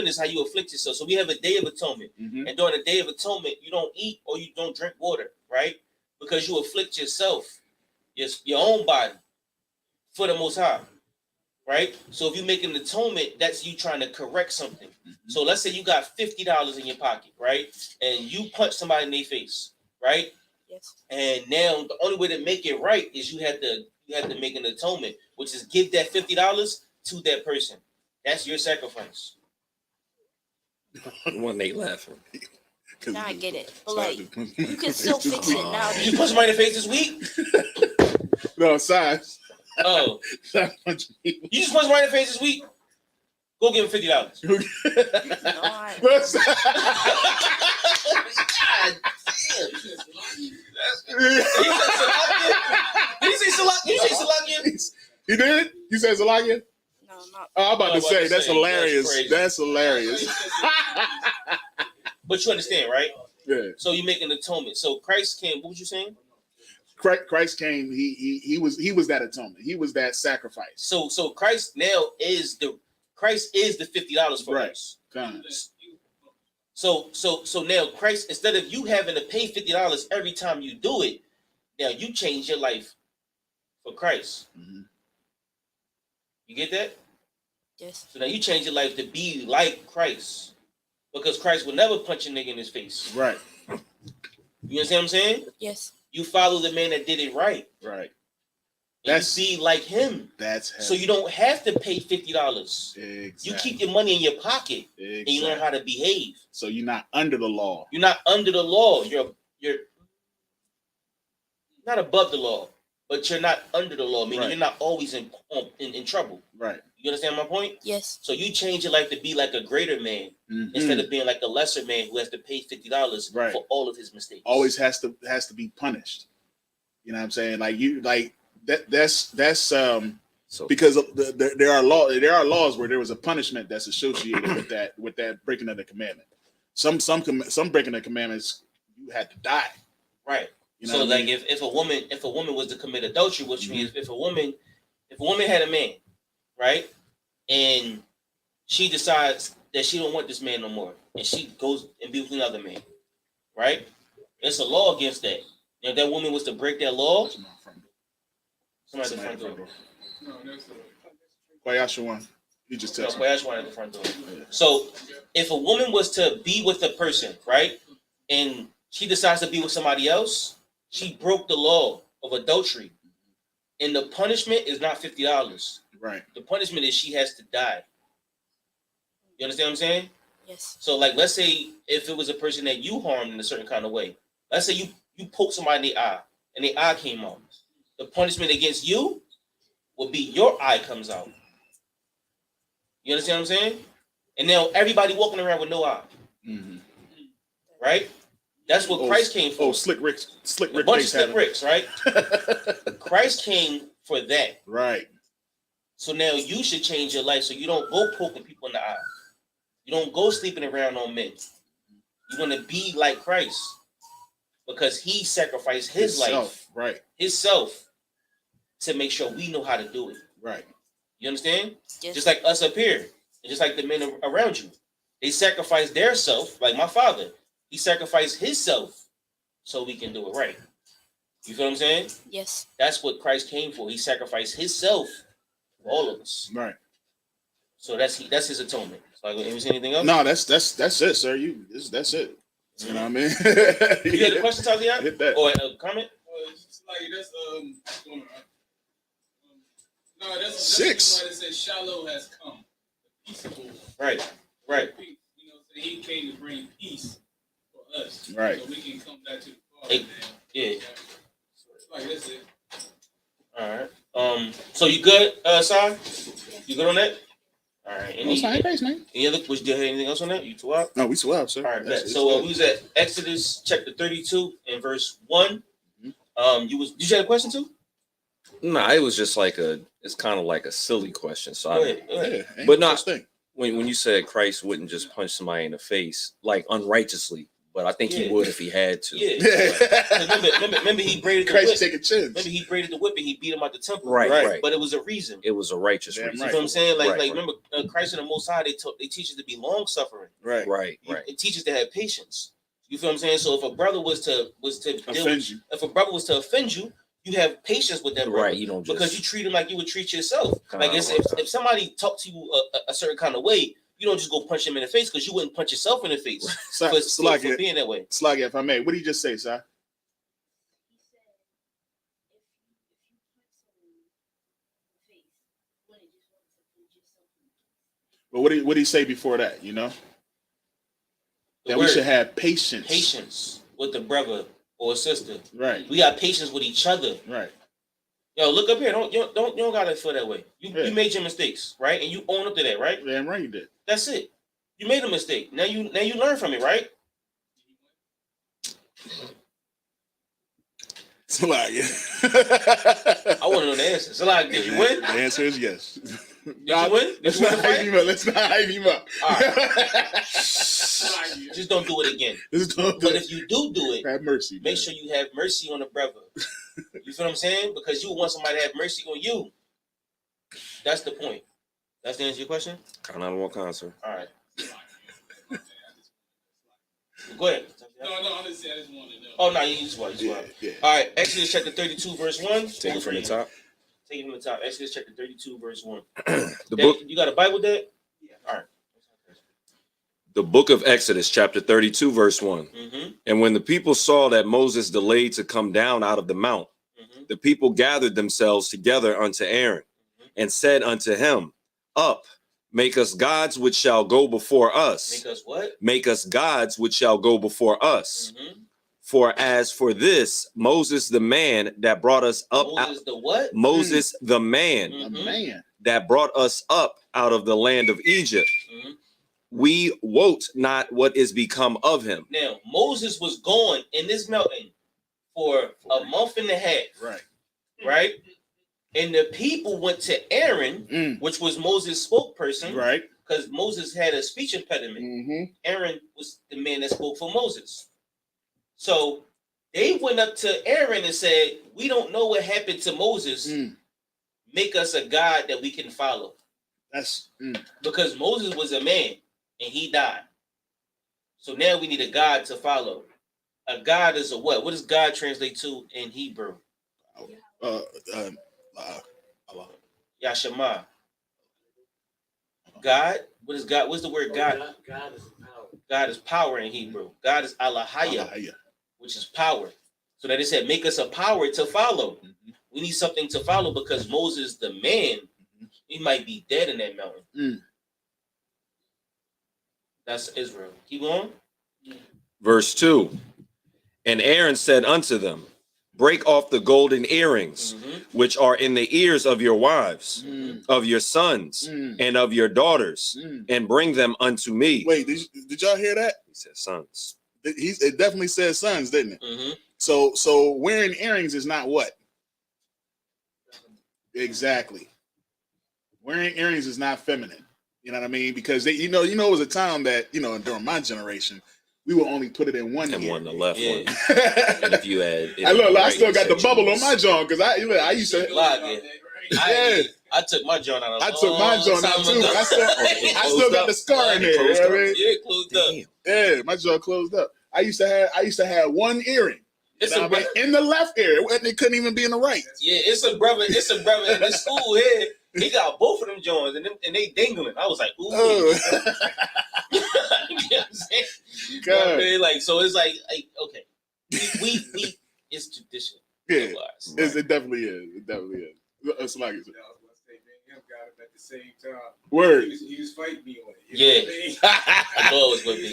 is how you afflict yourself. So we have a day of atonement, and during the day of atonement, you don't eat or you don't drink water, right? Because you afflict yourself, your own body, for the Most High, right? So if you make an atonement, that's you trying to correct something. So let's say you got $50 in your pocket, right? And you punch somebody in their face, right? Yes. And now the only way to make it right is you have to make an atonement, which is give that $50 to that person. That's your sacrifice. One Nate laughing. Now I get it. But like, you can still fix it now. You punch somebody in the face this week? No, size. Oh. You just punch somebody in the face this week? Go give him $50. No, I... Did you say Salakia? He did? You said Salakia? No, not. Oh, I'm about to say, that's hilarious. That's hilarious. But you understand, right? Yeah. So you make an atonement. So Christ came. What was you saying? Christ came. He was that atonement. He was that sacrifice. So Christ now is the $50 for us. So now Christ, instead of you having to pay $50 every time you do it, now you change your life for Christ. Mm-hmm. You get that? Yes. So now you change your life to be like Christ, because Christ will never punch a nigga in his face. Right. You understand what I'm saying? Yes. You follow the man that did it right. Right. That's be like him. That's heavy. So you don't have to pay $50. Exactly. You keep your money in your pocket, exactly. and you learn how to behave. So you're not under the law. You're not under the law. You're not above the law, but you're not under the law. Meaning you're not always in trouble. Right. You understand my point? Yes. So you change your life to be like a greater man instead of being like a lesser man who has to pay $50 for all of his mistakes. Always has to be punished. You know what I'm saying? Like that's because there are laws where there was a punishment that's associated with that breaking of the commandment. Some breaking of commandments you had to die. Right. You know so like mean? if a woman was to commit adultery, which means if a woman had a man, right, and she decides that she don't want this man no more, and she goes and be with another man, right? There's a law against that. If that woman was to break that law, somebody at the front door. Kwayashawan. You just tell me. Kwayashawan at the front door. So if a woman was to be with a person, right, and she decides to be with somebody else, she broke the law of adultery. And the punishment is not $50. Right. The punishment is she has to die. You understand what I'm saying? Yes. So like, let's say if it was a person that you harmed in a certain kind of way. Let's say you poke somebody in the eye and the eye came out. The punishment against you would be your eye comes out. You understand what I'm saying? And now everybody walking around with no eye. Mm-hmm. Right? That's what Christ came for. Oh, slick Rick. A bunch of slick Ricks, right? Christ came for that. Right. So now you should change your life so you don't go poking people in the eye. You don't go sleeping around on men. You want to be like Christ because he sacrificed his life, right? Himself to make sure we know how to do it, right? You understand? Yes. Just like us up here, and just like the men around you, they sacrificed their self. Like my father, he sacrificed his self so we can do it right. You feel what I'm saying? Yes. That's what Christ came for. He sacrificed himself for all of us. Right. So that's his atonement. So you see anything else? No, that's it, sir. That's it. You know what I mean? You had a question, Tatiana? Hit that. Or a comment? It's like that's no, that's 6. That's why it says Shiloh has come. Peaceable. Right. Right. You know, so he came to bring peace for us. Right. So we can come back to the Father. Yeah. It's like that's it. All right. So you good, Sai? You good on that? All right. Any other? Was there anything else on that? You two up? No, we 12, sir. All right. Bet. So we was at Exodus chapter 32 and verse 1. Did you have a question too? No, it was just like it's kind of like a silly question. So Go ahead. but not when you said Christ wouldn't just punch somebody in the face like unrighteously, but I think he would if he had to. Yeah. Remember he braided the Christ whip. take a chance. Remember he braided the whip and he beat him out the temple. Right. But it was a reason. It was a righteous reason. You know what I'm saying? Like Right. remember Christ and the Most High, they teach us to be long suffering. Right. It teaches to have patience. You feel what I'm saying? So if a brother was to if a brother was to offend you, you have patience with that brother. Right. You don't just, because you treat him like you would treat yourself. Like if somebody talked to you a certain kind of way, you don't just go punch him in the face because you wouldn't punch yourself in the face for being that way. Sluggy, if I may, what did you just say, sir? But what did he say before that? You know, that we should have patience. Patience with the brother or sister. Right. We got patience with each other. Right. Yo, look up here. You don't gotta feel that way. You made your mistakes, right? And you own up to that, right? Damn right you did. That's it. You made a mistake. Now you learn from it, right? Salagi. I want to know the answer. Salagi, did you win? The answer is yes. Did you win? Let's not hype him up. Let's not hype him up. All right. Just don't do it again. But if you do it, have mercy. Make sure you have mercy on the brother. You feel what I'm saying? Because you want somebody to have mercy on you. That's the point. That's the answer to your question? Kind of one concert. All right. Go ahead. No, I just wanted to know. Oh, no, you just want. Yeah. All right, Exodus chapter 32, verse 1. Take it from the top. Take it from the top. Exodus chapter 32, verse 1. Book. You got a Bible, Dad? Yeah. All right. The book of Exodus, chapter 32, verse 1. Mm-hmm. And when the people saw that Moses delayed to come down out of the mount, the people gathered themselves together unto Aaron and said unto him, Up, make us gods which shall go before us. Make us what? Make us gods which shall go before us. For as for this, Moses the man that brought us up. Moses the what? Moses the man. A man that brought us up out of the land of Egypt. We wot not what is become of him. Now, Moses was going in this mountain for a month and a half. Right? And the people went to Aaron, which was Moses' spokesperson. Right. Because Moses had a speech impediment. Aaron was the man that spoke for Moses. So they went up to Aaron and said, we don't know what happened to Moses. Make us a God that we can follow. That's because Moses was a man and he died. So now we need a God to follow. A God is a what? What does God translate to in Hebrew? Yashama. God. What is God? What's the word God? God is power. God is power in Hebrew. God is Alahaya, which is power. So that it said, make us a power to follow. We need something to follow because Moses, the man, he might be dead in that mountain. That's Israel. Keep going. Verse 2. And Aaron said unto them, break off the golden earrings, which are in the ears of your wives, of your sons, and of your daughters, and bring them unto me. Wait, did y'all hear that? He said sons. It definitely says sons, didn't it? So wearing earrings is not what? Exactly. wearing earrings is not feminine. You know what I mean? Because they, it was a time that during my generation, we would only put it in one ear. One, the left one. And if you had, I still got the bubble on my jaw because I used to. I took my joint out. I took my joint out too. But I still got the scar in there. You know what I mean? Yeah, closed up. Yeah, my jaw closed up. I used to have one earring. In the left ear. It couldn't even be in the right. Yeah, it's a brother in the school here. He got both of them joints and they dingling. I was like, ooh. You know what I'm saying? You know what I mean? Like, so it's like okay. We it's tradition. Yeah. It definitely is. It definitely is. It's like it. At the same time, word. He was fighting me on it. Yeah, I know it was with me.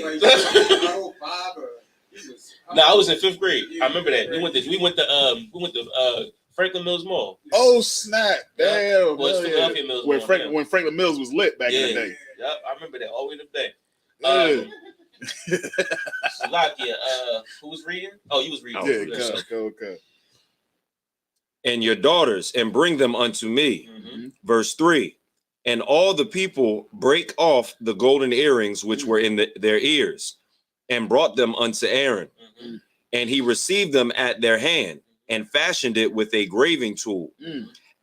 No, I was in 5th grade. I remember that. We went to Franklin Mills Mall. Oh snap! Damn. Philadelphia Mills when Mall, when Franklin Mills was lit back in the day. Yep, I remember that all the way to the day. Salakia, who was reading? Oh, you was reading. Yeah, go. And your daughters, and bring them unto me. Mm-hmm. Verse 3. And all the people break off the golden earrings which were in their ears, and brought them unto Aaron. Mm-hmm. And he received them at their hand, and fashioned it with a graving tool,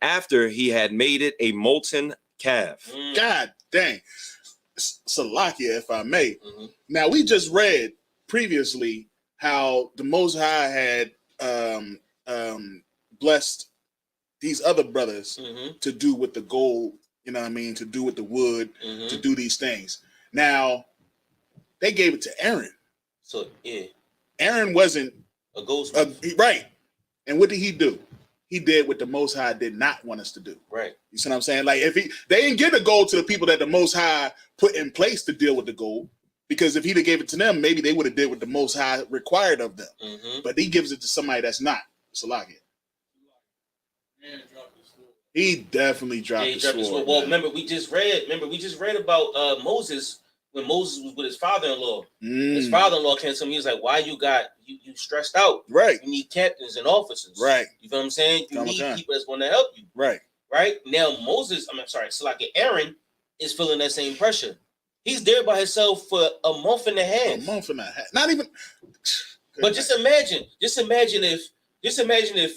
after he had made it a molten calf. God dang. Salakia, if I may. Now, we just read previously how the Most High had blessed these other brothers to do with the gold, you know what I mean, to do with the wood, to do these things. Now, they gave it to Aaron. So, yeah. Aaron wasn't a goldsmith. Right. And what did he do? He did what the Most High did not want us to do. Right. You see what I'm saying? Like, they didn't give the gold to the people that the Most High put in place to deal with the gold, because if he'd have gave it to them, maybe they would have did what the Most High required of them. But he gives it to somebody that's not. Salakia. He definitely dropped the sword. Well, remember we just read about Moses when Moses was with his father-in-law. His father-in-law came to him. He was like, "Why you stressed out? Right. You need captains and officers. Right. You know what I'm saying? You need people that's going to help you. Right. Right. Now Aaron is feeling that same pressure. He's there by himself for a month and a half. Not even. But just imagine if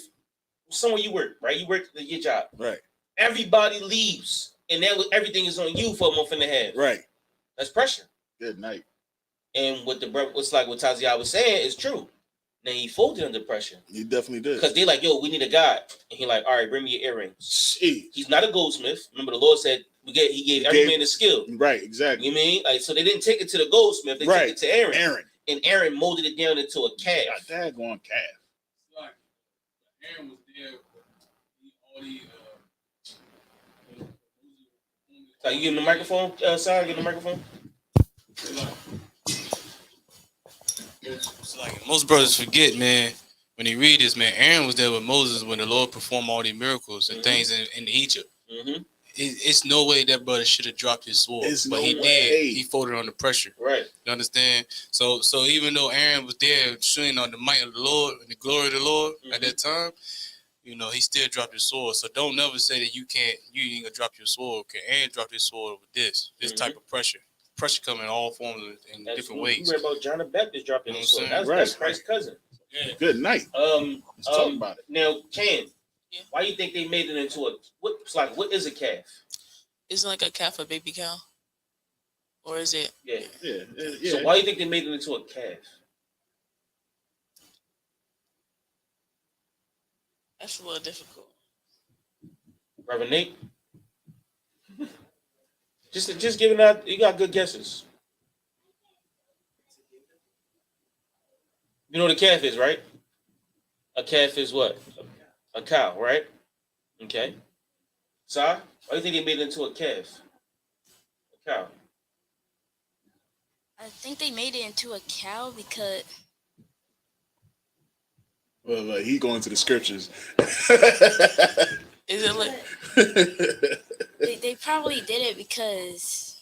somewhere you work, right? You work at your job. Right. Everybody leaves, and then everything is on you for a month and a half. Right. That's pressure. Good night. And what what Taziah was saying is true. Now he folded under pressure. He definitely did. Because they like, yo, we need a guy. And he like, all right, bring me your earrings. Jeez. He's not a goldsmith. Remember, the Lord said he gave every man a skill. Right, exactly. You mean? Like, so they didn't take it to the goldsmith, they took it to Aaron. And Aaron molded it down into a calf. Daggone calf. Aaron was there with all the So you getting the microphone, Sarah? Get the microphone. It's like most brothers forget, man. When they read this, man, Aaron was there with Moses when the Lord performed all these miracles and things in Egypt. It's no way that brother should have dropped his sword, but he did. He folded under pressure. Right. You understand? So even though Aaron was there showing on the might of the Lord and the glory of the Lord at that time, he still dropped his sword. So don't never say that you ain't gonna drop your sword. Okay, Aaron dropped his sword with this type of pressure. Pressure coming in all forms in different ways. You read about John the Baptist dropping his sword. That's Christ's cousin. Yeah. Good night. Let's talk about it. Now, Ken, why do you think they made it into what is a calf? Isn't like a calf a baby cow? Or is it? Yeah. So why do you think they made it into a calf? That's a little difficult. Reverend Nate? Just giving out, you got good guesses. You know what a calf is, right? A calf is what? A cow, right? Okay. Why do you think they made it into a calf? A cow. I think they made it into a cow because. Well, he going to the scriptures. Is it like they probably did it because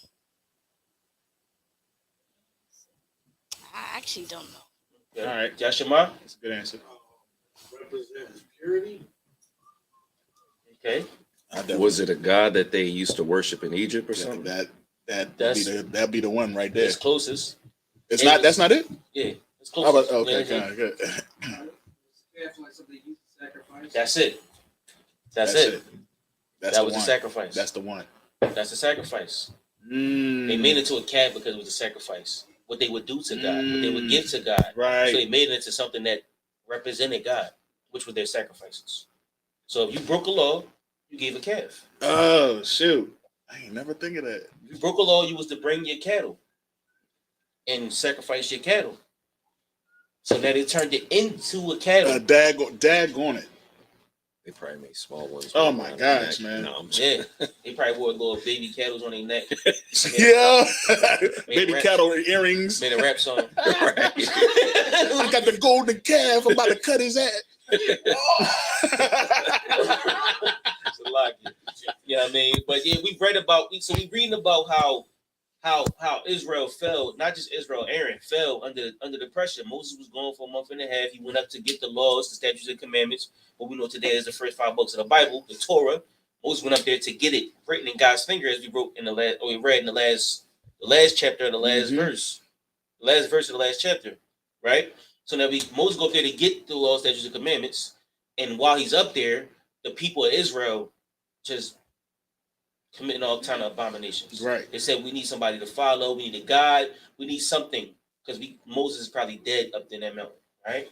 I actually don't know. Yeah. All right, Yashima, that's a good answer. Represents purity. Okay. Was it a god that they used to worship in Egypt or something? That'd be the one right there. It's closest. It's not. That's not it. Yeah, it's Oh, closest. but, okay, Yeah, good. That's it. That's it. That was the sacrifice. That's the one. That's the sacrifice. They made it to a calf because it was a sacrifice. What they would do to God, what they would give to God. Right. So they made it into something that represented God, which were their sacrifices. So if you broke a law, you gave a calf. Oh shoot! I ain't never think of that. If you broke a law, you was to bring your cattle and sacrifice your cattle. So now they turned it into a cattle. Dag on it. They probably made small ones. Oh my gosh, man! No, yeah, they probably wore little baby cattle on their neck. Yeah, baby cattle earrings. Made a rap song. I got the golden calf. I'm about to cut his ass. It's a lot. You know what I mean? But yeah, we've read about. So we reading about how Israel fell. Not just Israel, Aaron fell under the pressure. Moses was gone for a month and a half. He went up to get the laws, the statutes, and commandments. What we know today is the first 5 books of the Bible, the Torah. Moses went up there to get it written in God's finger, as we wrote in the last, or we read in the last chapter of the last verse, the last verse of the last chapter, right? So now Moses go up there to get the laws, statutes, and commandments, and while he's up there, the people of Israel just committing all kind of abominations. Right. They said we need somebody to follow, we need a guide, we need something, because Moses is probably dead up there in that mountain, right?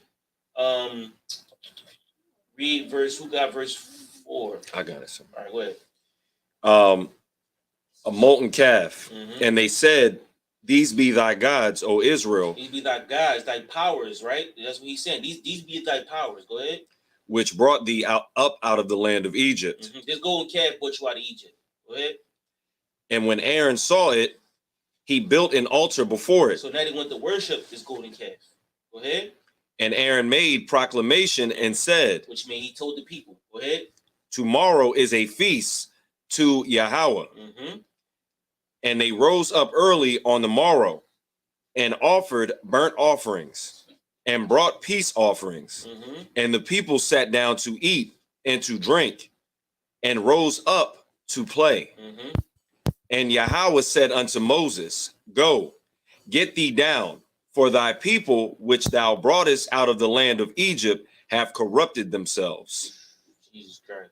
Read verse. Who got verse 4? I got it. All right, go ahead. A molten calf, and they said, "These be thy gods, O Israel." These be thy gods, thy powers, right? That's what he's saying. These be thy powers. Go ahead. Which brought thee up out of the land of Egypt. This golden calf brought you out of Egypt. Go ahead. And when Aaron saw it, he built an altar before it. So now they went to worship this golden calf. Go ahead. And Aaron made proclamation and said, which means he told the people, go ahead. Tomorrow is a feast to Yahweh. And they rose up early on the morrow and offered burnt offerings and brought peace offerings. And the people sat down to eat and to drink and rose up to play. And Yahweh said unto Moses, Go, get thee down, for thy people which thou broughtest out of the land of Egypt have corrupted themselves. Jesus Christ.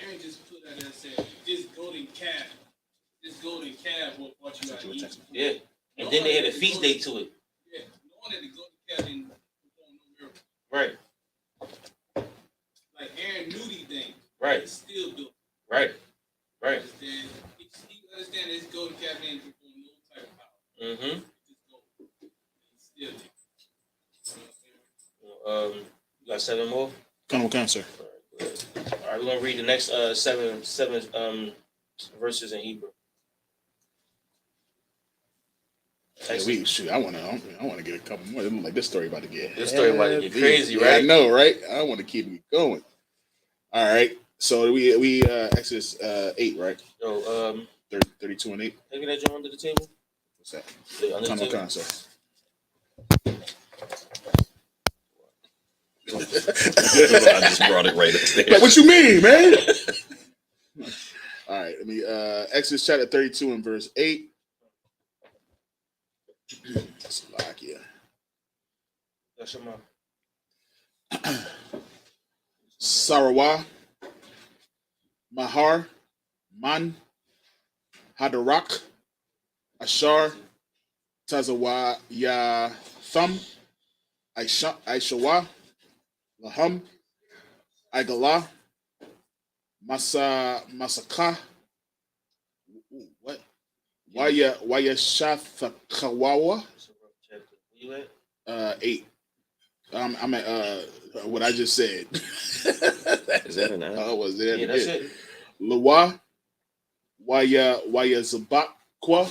Aaron just put that and said, this golden calf will brought you out of Egypt. Yeah. And then they had a feast day to it. Yeah. Knowing that the golden calf didn't perform no miracle. Right. Like Aaron knew these things. Right. He still do it. Right. Right. He understand this golden calf didn't perform no type of power. Still did. You got 7 more? Come on, sir. All right, we're gonna read the next seven verses in Hebrew. Yeah, I want to get a couple more. It look like this story about to get. This story about to get crazy, yeah, right? I know, right? I want to keep it going. All right. So we Exodus 8, right? Yo, 32 and 8. Take that joint under the table. What's that? Yeah, under the table. Come on, sir. I just brought it right upstairs. Like, what you mean, man? All right, let me Exodus chapter 32 and verse 8. Slovakia. That's your mom. Sarawah, Mahar, Man, Hadarak, Ashar, Tazawaya, Thumb, Aishawa, Laham, Igala, Masaka, what? Waya Shathakawawa. 8. I'm at what I just said. Is that an Oh, was that? Yeah, that's it. Lawa, Waya Zabakwa,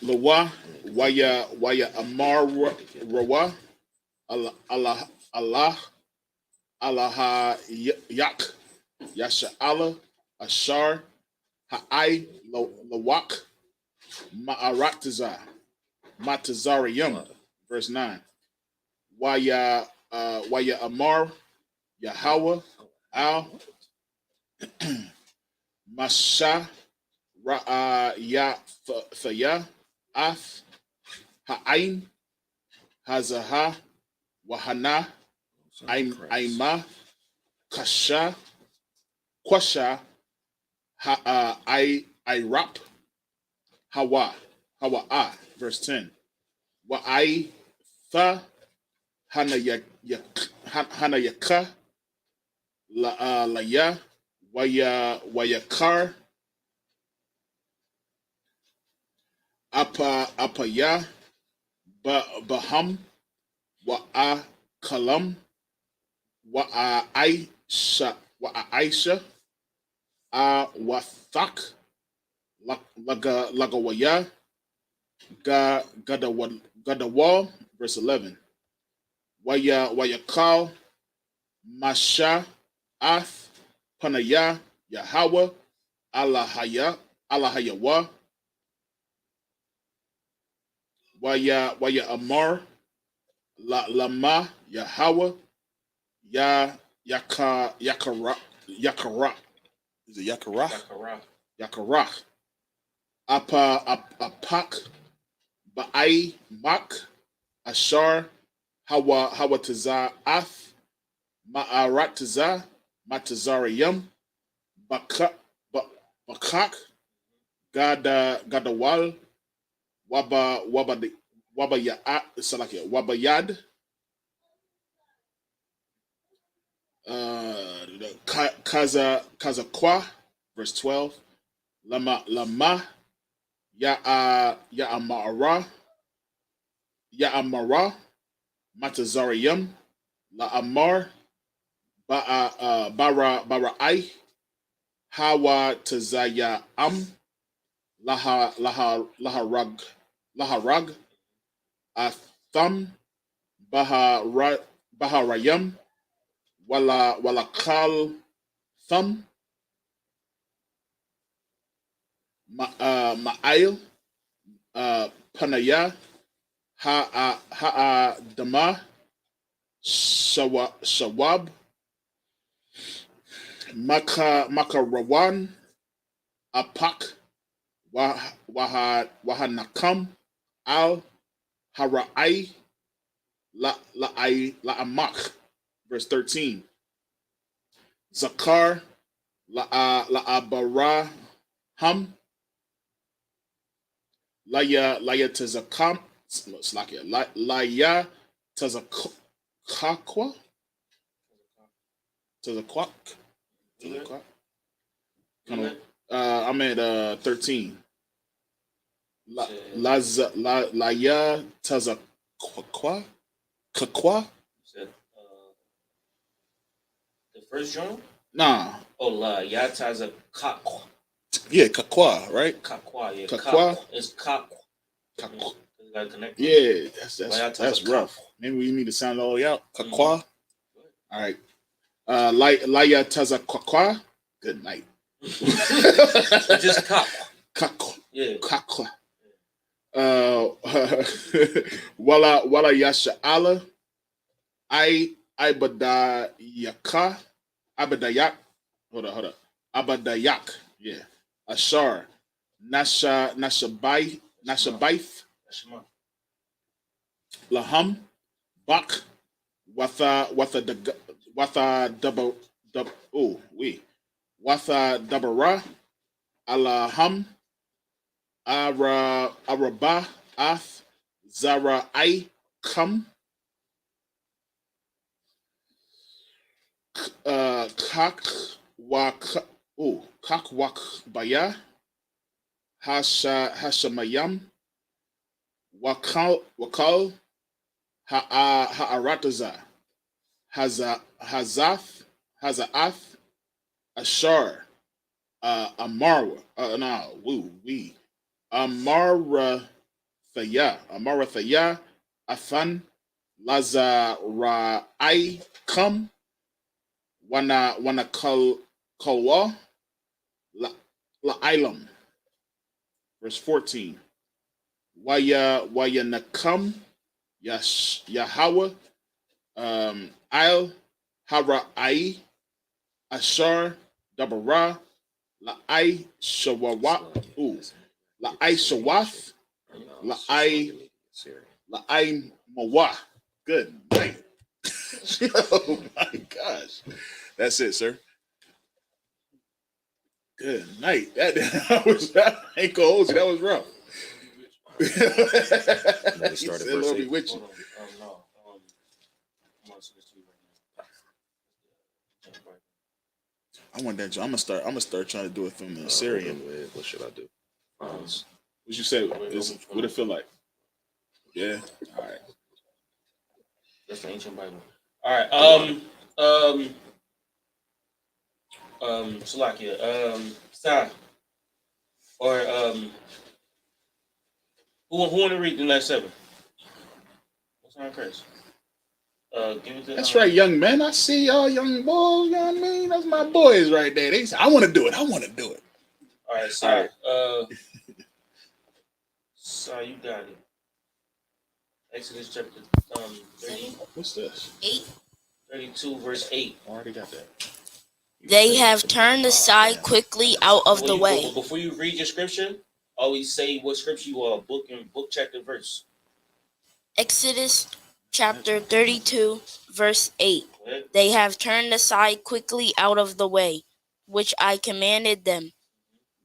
Lawa, Waya Amar Rawa, Allah Yak, Yasha Allah, Ashar, Ha'ai Lawak, Ma'aratazah, Matazariyum. verse 9. Waya Amar, Yahweh, Al, Masha, Ya, Faya, Af, Ha'ain, Hazaha, Wahana, Aima, Kasha, Kwasha, Irap, Hawa, verse 10. Wa'ai, Tha, Hanayaka, Laya, Wayakar, Apaya, Baham, Wa'a Kalam, Aisha, Wathak, Lagawaya, Gadawal, verse 11. Wayakal, Masha, Ath, Panaya, Yahweh, Allahayawa, Waya Amar, Lama, Yahweh, Yakara. Is it Yakara? Yakara. Apak, Ba'ai, Mak, Ashar, Hawa Tazar, Ath, Ma'arat Tazar, Matazariyam, Bakak, Gadawal, Wabayad, Kazakwa, verse 12. Lama, Ya'amara, Matazariyam, La'amar, Bara'ai, Hawa Tazaya Laharag, Atham, Baharayam, Walakal Thum, Ma'ail, Panaya, Ha'adama, Shawab, Makarawan, Apak, Wahanakam, Al, Hara'ai, La'amak, verse 13. Zakar, La'abaraham, Laya Tazakam, Laya Tazakakwa, I'm at 13. Laya Tazakwa, Kakwa. The first journal? Nah. Oh, La Yata's a Kakwa. Yeah, Kakwa, right? Kakwa, yeah. Kakwa. It's Kakwa. Kakwa. Connect. Yeah, that's rough. Maybe we need to sound it all the way out. Kakwa. All right. Laya Tazakwa. Good night. Just Kakwa. Kakwa. Yeah. Kakwa. Wala Yasha Allah. Ibadayaka. Abadayak. Hold up. Abadayak. Yeah. Ashar. Nashabaith. Laham. Bak. Watha Dabara. Alaham. Araba. Ath. Zara. Kam. Kakwak Baya, Hashamayam, Wakal, Ha'arataza, Hazath, Ashar, Amara, Amarathaya, Athan, Lazara'ai, Kam, Wana Kalwa, La'ilam. Verse 14. Waya Nakam, Yahweh, Il, Hara'i, Ashar, Dabara, La'ai Shawawat, La'ai Shawath, La'ai Mawah. Good night. Oh my gosh. That's it, sir. Good night. That ain't gonna hold you. That was rough. He said, Lord be with you. I want that. I'm gonna start trying to do it from the Syrian. What should I do? What you say? What it feel like? Yeah. All right. That's the ancient Bible. All right. Salakia. Sa. Or who want to read the last 7? What's on Chris? Give it to, That's right, young men. I see y'all young boys. You know what I mean? That's my boys right there. They say, I want to do it. I want to do it. All right, sorry. Sorry, you got it. Exodus chapter 30. What's this? 8. 32, verse 8. I already got that. They have turned aside quickly out of the way. Before you read your scripture, always say what scripture you are, book, chapter, verse. Exodus chapter 32, verse 8. They have turned aside quickly out of the way, which I commanded them.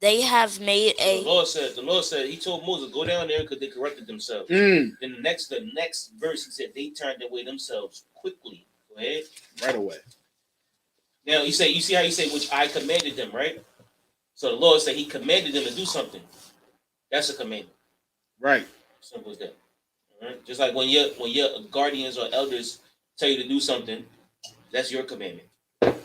They have made The Lord said, he told Moses, go down there because they corrected themselves. Mm. Then the next verse, he said, they turned away themselves quickly. Go ahead. Right away. Now, you see how he said, which I commanded them, right? So the Lord said he commanded them to do something. That's a commandment. Right. Simple as that. All right? Just like when your guardians or elders tell you to do something, that's your commandment. You know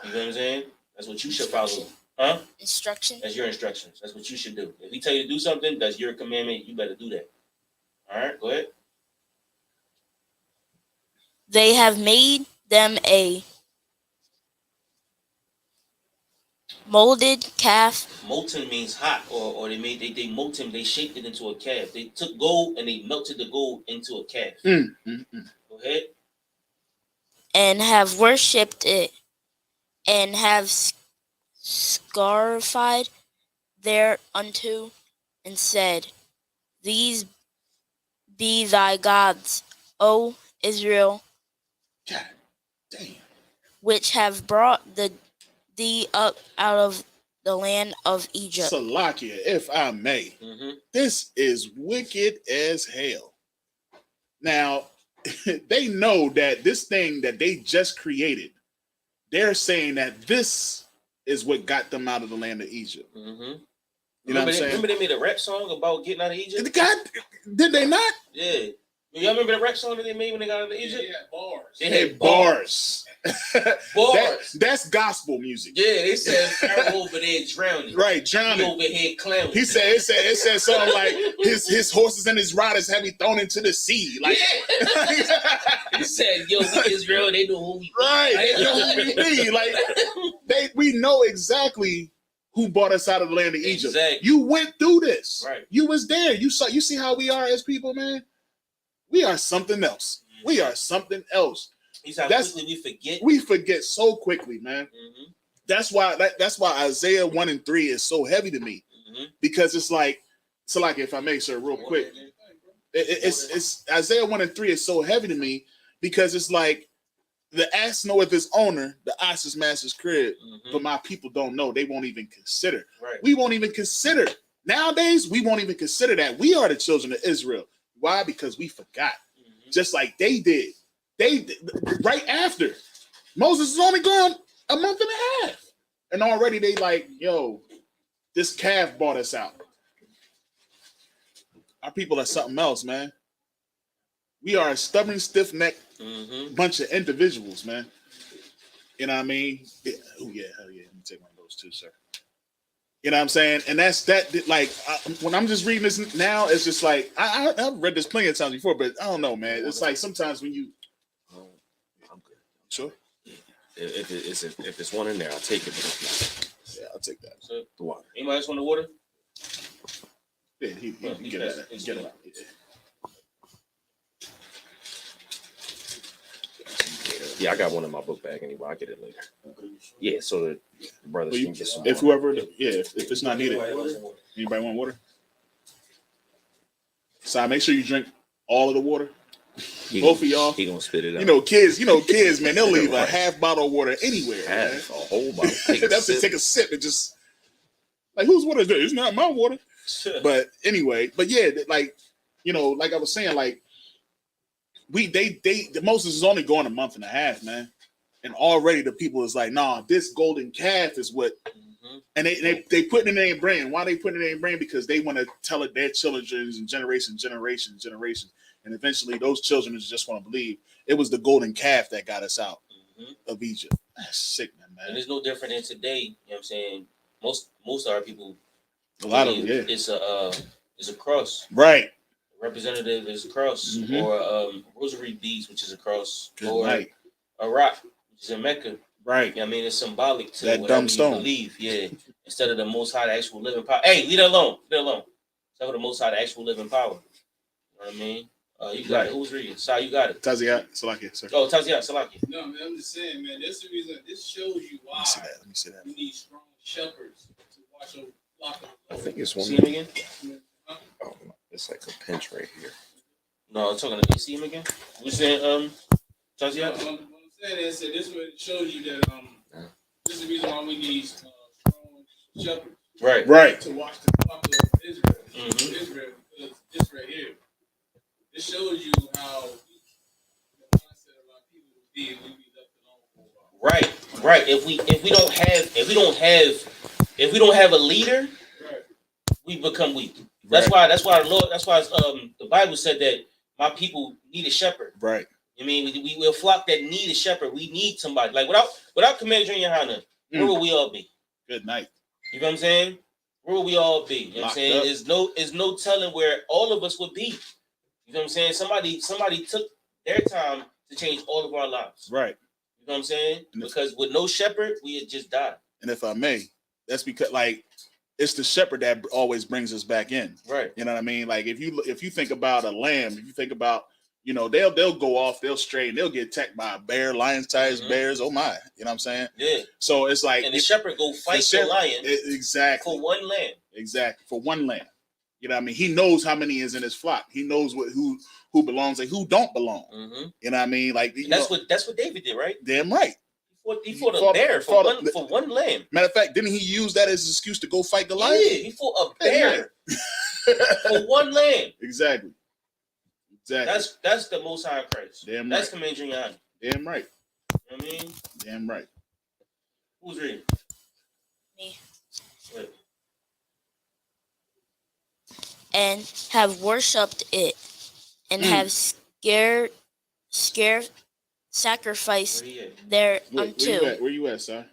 what I'm saying? That's what you should follow. Huh? Instruction. That's your instructions. That's what you should do. If he tell you to do something, that's your commandment. You better do that. All right, go ahead. They have made them a molded calf. Molten means hot, or they molten. They shaped it into a calf. They took gold and they melted the gold into a calf. Go ahead. And have worshipped it, and have scarified thereunto, and said, These be thy gods, O Israel, God damn, which have brought thee up out of the land of Egypt. Salakia, if I may. This is wicked as hell. Now, they know that this thing that they just created, they're saying that this is what got them out of the land of Egypt. You know what I'm saying? Remember they made a rap song about getting out of Egypt? Did they not? Yeah. Y'all remember the rap song that they made when they got out of Egypt? Yeah, bars. They Hey, had bars. Bars. That's gospel music. Yeah, they said Pharaoh over there drowning. Right, drowning. He over here clowning. He said it said something like his horses and his riders have he thrown into the sea. Like He said, yo, we Israel, they know who we be. Right, they know who we be. Like we know exactly who brought us out of the land of Egypt. Exactly. You went through this. Right. You was there. You see how we are as people, man? We are something else. We are something else. Quickly we forget. We forget so quickly, man. That's why Isaiah 1 and 3 is so heavy to me. Because it's like, if I may, sir, real quick. It's Isaiah 1 and 3 is so heavy to me because it's like the ass knoweth his owner, the ox is master's crib, but my people don't know. They won't even consider. Right. We won't even consider. Nowadays, we won't even consider that. We are the children of Israel. Why? Because we forgot. Just like they did. They did, right after. Moses is only gone a month and a half. And already they like, yo, this calf bought us out. Our people are something else, man. We are a stubborn, stiff-necked bunch of individuals, man. You know what I mean? Yeah. Oh, yeah, hell yeah. Let me take one of those too, sir. You know what I'm saying? And that's that. Like when I'm just reading this now, it's just like I've read this plenty of times before, but I don't know, man. It's like sometimes when you, I'm good. Sure. If it's one in there, I'll take it. But if not, yeah, I'll take that. So, the water. Anybody else want the water? Yeah, he get it out. Get it out. Yeah, I got one in my book bag anyway. I'll get it later. Yeah, so the brothers can get some. If whoever, if it's not needed, anybody want water? So make sure you drink all of the water. Both of y'all. He gonna spit it out. You know, kids, man, they'll leave a half bottle of water anywhere. Half, a whole bottle. That's to take a sip and just like, whose water is this? It's not my water. But anyway, but yeah, like, you know, like I was saying, like the Moses is only going a month and a half, man, and already the people is like, nah, this golden calf is what. And they put it in their brain. Why they put it in their brain? Because they want to tell it their children and generation. And eventually those children is just going to believe it was the golden calf that got us out of Egypt. That's sickening, man. And it's no different than today. You know what I'm saying? Most of our people, a lot of them, yeah. It's a cross. Right. Representative is a cross, or rosary beads, which is a cross, or a rock, which is in Mecca. Right. I mean, it's symbolic to that whatever dumb stone. You believe. Yeah. Instead of the Most High, the actual living power. Hey, leave it alone. Leave it alone. Instead of the Most High, the actual living power. You know what I mean? You got it. Who's reading? Sai, you got it. Taziat, Salakia, sir. Oh, Taziat, Salakia. No, man, I'm just saying, man. That's the reason. This shows you why. Let me see that. You need strong shepherds to watch over flock of I think it's one. See him again? Oh, it's like a pinch right here. No, I'm talking to you. See him again? We saying, Taziat? What I'm saying is that this way it shows you that this is the reason why we need strong shepherds. Right. To watch the flock of Israel. Israel, because this right here. This shows you how the mindset of our people would be if we be left alone for a while. Right. If we don't have a leader, we become weak. That's why the Lord. That's why the Bible said that my people need a shepherd. Right. I mean, we will flock that need a shepherd. We need somebody. Like without Commander Junior Hana, where will we all be? Good night. You know what I'm saying? Where will we all be? You know what I'm saying? There's no telling where all of us would be. You know what I'm saying? Somebody took their time to change all of our lives. Right. You know what I'm saying? Because with no shepherd, we had just died. And if I may, that's because like it's the shepherd that always brings us back in. Right. You know what I mean? Like if you think about a lamb, if you think about, you know, they'll go off, they'll stray, and they'll get attacked by a bear, lion-sized bears. Oh my, you know what I'm saying? Yeah. So it's like, and the shepherd go fight the lion exactly for one lamb. Exactly, for one lamb. You know what I mean? He knows how many is in his flock. He knows who belongs and who don't belong. You know what I mean? Like that's what David did, right? Damn right. He fought a bear for one lamb. Matter of fact, didn't he use that as an excuse to go fight Goliath? Yeah, he fought a bear for one lamb. Exactly. That's the Most High Christ. Damn right. That's Commander Junior. Damn right. You know what I mean? Damn right. Who's reading? Me. Wait. And have worshipped it, and have sacrificed thereunto. Where you at, sir?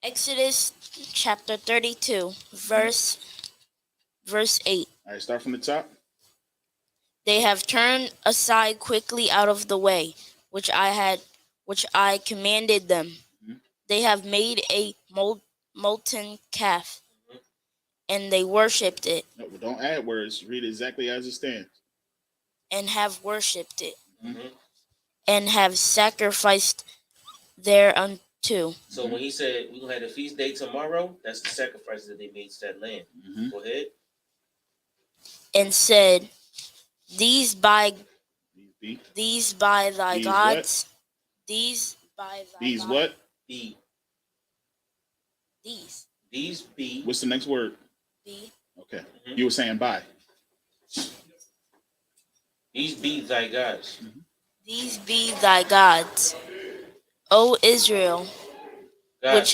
Exodus chapter 32, verse 8. All right, start from the top. They have turned aside quickly out of the way, which I commanded them. They have made a molten calf, and they worshipped it. No, don't add words. Read it exactly as it stands. And have worshipped it, and have sacrificed thereunto. So when he said we're gonna have a feast day tomorrow, that's the sacrifice that they made to that land. Go ahead. And said, These by thy gods. These by thy These gods. what? Be. These be. What's the next word? Be. Okay. You were saying by. These be thy gods. These be thy gods, O Israel. God,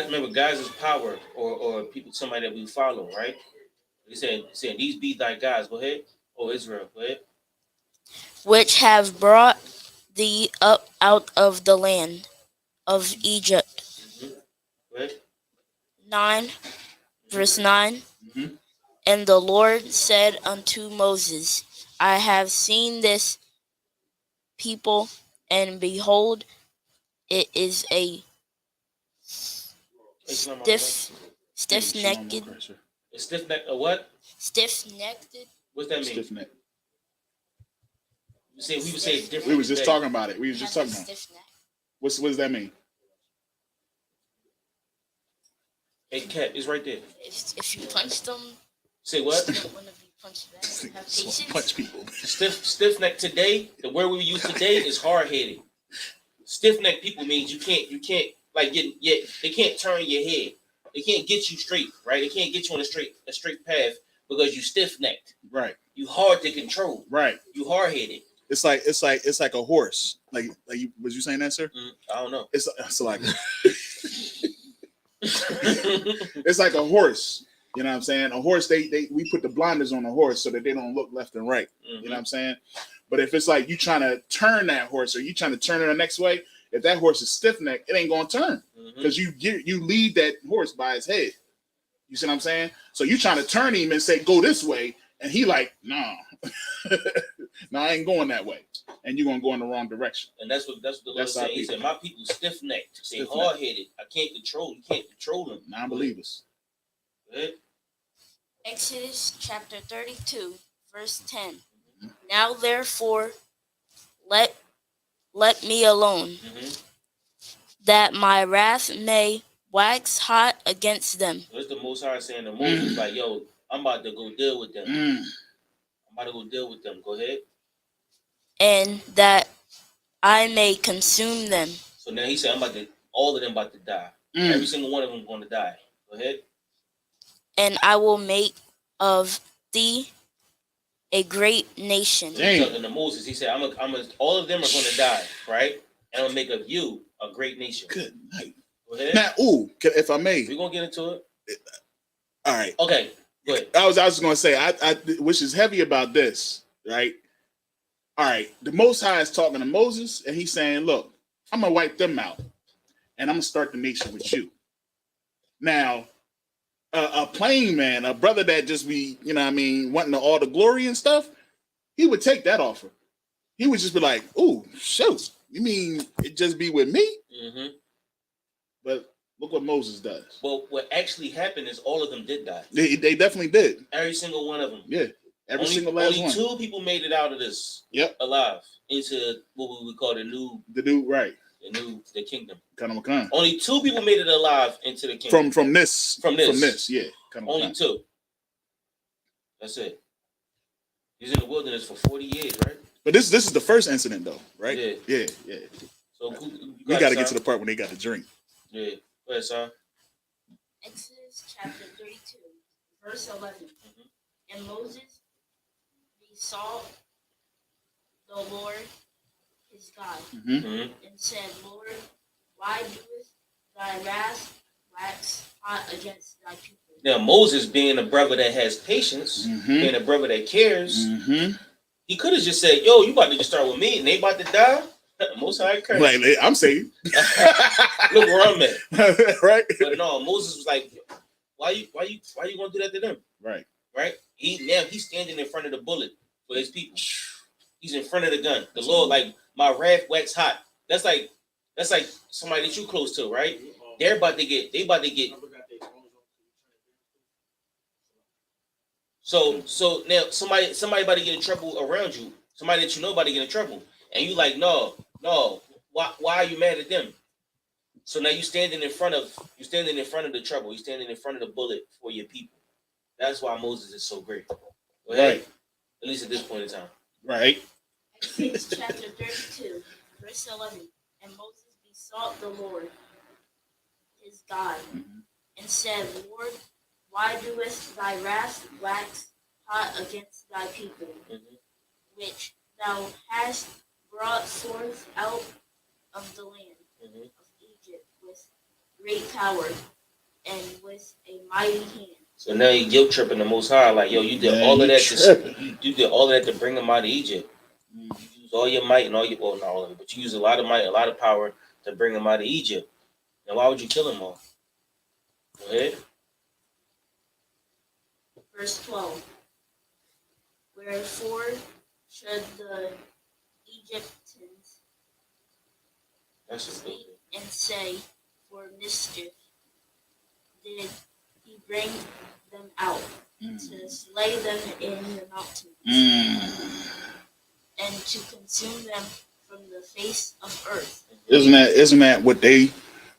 remember, God is power, or people, somebody that we follow, right? He said, these be thy gods. Go ahead. O Israel. Go ahead. Which have brought thee up out of the land of Egypt. Go ahead. 9, verse 9. And the Lord said unto Moses, I have seen this people, and behold, it is a stiff-necked. Stiff-necked, a what? Stiff-necked. What's that mean? Stiff-necked. We would say different. We was just talking about it. We was just talking about it. What does that mean? Hey, Cat, it's right there. If you punch them, say what? You don't want to be punched back. Have patience. Punch people. Stiff neck today. The word we use today is hard headed. Stiff neck people means you can't like they can't turn your head. They can't get you straight, right? They can't get you on a straight path because you stiff necked. Right. You hard to control. Right. You hard headed. It's like a horse. Like was you saying that, sir? I don't know. It's like it's like a horse. You know what I'm saying? A horse, we put the blinders on the horse so that they don't look left and right. You know what I'm saying? But if it's like you trying to turn that horse or you trying to turn it the next way, if that horse is stiff necked, it ain't gonna turn because you lead that horse by his head. You see what I'm saying? So you trying to turn him and say go this way, and he like no, no, I ain't going that way, and you're gonna go in the wrong direction. And that's what the Lord said. He said, "My people stiff necked, they hard headed. I can't control. You can't control them. Non-believers." Exodus chapter 32, verse 10. Now therefore, let me alone, that my wrath may wax hot against them. So it's the Most High saying to Moses, like, yo, I'm about to go deal with them. I'm about to go deal with them. Go ahead. And that I may consume them. So now he said, all of them about to die. Every single one of them going to die. Go ahead. And I will make of thee a great nation. And to Moses, he said, all of them are going to die, right? And I'm going to make of you a great nation. Good night. Go ahead. Now, if I may. We're going to get into it. All right. Okay, go ahead. I was just going to say, I which is heavy about this, right? All right. The Most High is talking to Moses, and he's saying, look, I'm going to wipe them out, and I'm going to start the nation with you. Now, a plain man, a brother that just be, you know what I mean, wanting all the glory and stuff, he would take that offer. He would just be like, ooh, shoot, you mean it just be with me? But look what Moses does. Well, what actually happened is all of them did die. They definitely did. Every single one of them. Yeah, single last one. Only 2 people made it out of this alive into what we would call the new kingdom. Only 2 people made it alive into the kingdom. From this, yeah. Only 2. That's it. He's in the wilderness for 40 years, right? But this is the first incident, though, right? Yeah. So we got to get to the part when they got to drink. Yeah. Go ahead, son. Exodus chapter 32, verse 11. And Moses besought the Lord his God, and said, Lord, why doest thy wrath wax hot against thy people? Now, Moses, being a brother that has patience, being a brother that cares, he could have just said, yo, you about to just start with me and they about to die? Most High curse. Like, I'm saying. Look where I'm at. Right? But no, Moses was like, why you gonna do that to them? Right. He's standing in front of the bullet for his people. He's in front of the gun. The Lord, like, my wrath wax hot. That's like somebody that you close to, right? They about to get. So now somebody about to get in trouble around you. Somebody that you know about to get in trouble, and you like, no. Why are you mad at them? So now you're standing in front of the trouble. You're standing in front of the bullet for your people. That's why Moses is so great. Right. At least at this point in time. Right. Exodus chapter 32, verse 11. And Moses besought the Lord his God, and said, Lord, why doest thy wrath wax hot against thy people, which thou hast brought forth out of the land of Egypt with great power and with a mighty hand? So now you guilt tripping the Most High, like, yo, you did all of that. You did all of that to bring them out of Egypt. You used all your might and not all of it, but you used a lot of might, a lot of power to bring them out of Egypt. Now, why would you kill them all? Go ahead. Verse 12. Wherefore should the Egyptians speak and say, for mischief did he bring them out to slay them in the mountains? and to consume them from the face of earth. Isn't that what they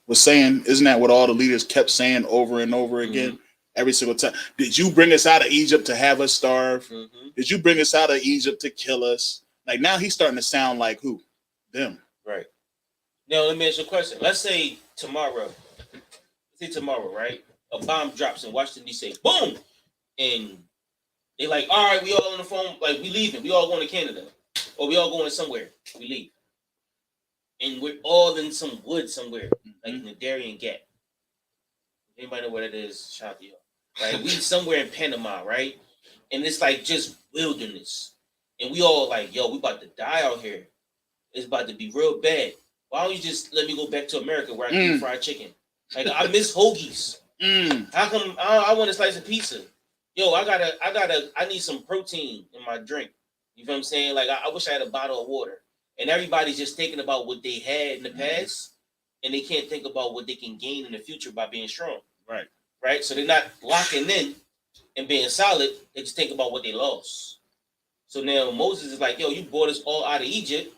was saying? Isn't that what all the leaders kept saying over and over again? Every single time. Did you bring us out of Egypt to have us starve? Did you bring us out of Egypt to kill us? Like now he's starting to sound like who? Them. Right. Now let me ask you a question. Let's say tomorrow, right? A bomb drops in Washington D.C. Boom, and they like, all right, we all on the phone, like we leaving, we all going to Canada, or we all going somewhere. We leave, and we're all in some woods somewhere, like in the Darien Gap. Anybody know what it is? Shout out to y'all. Right, we somewhere in Panama, right? And it's like just wilderness, and we all like, yo, we about to die out here. It's about to be real bad. Why don't you just let me go back to America where I can eat fried chicken? Like I miss hoagies. How come I want a slice of pizza? Yo, I need some protein in my drink. You feel what I'm saying? Like I wish I had a bottle of water. And everybody's just thinking about what they had in the past, and they can't think about what they can gain in the future by being strong. Right. Right. So they're not locking in and being solid. They just think about what they lost. So now Moses is like, yo, you brought us all out of Egypt.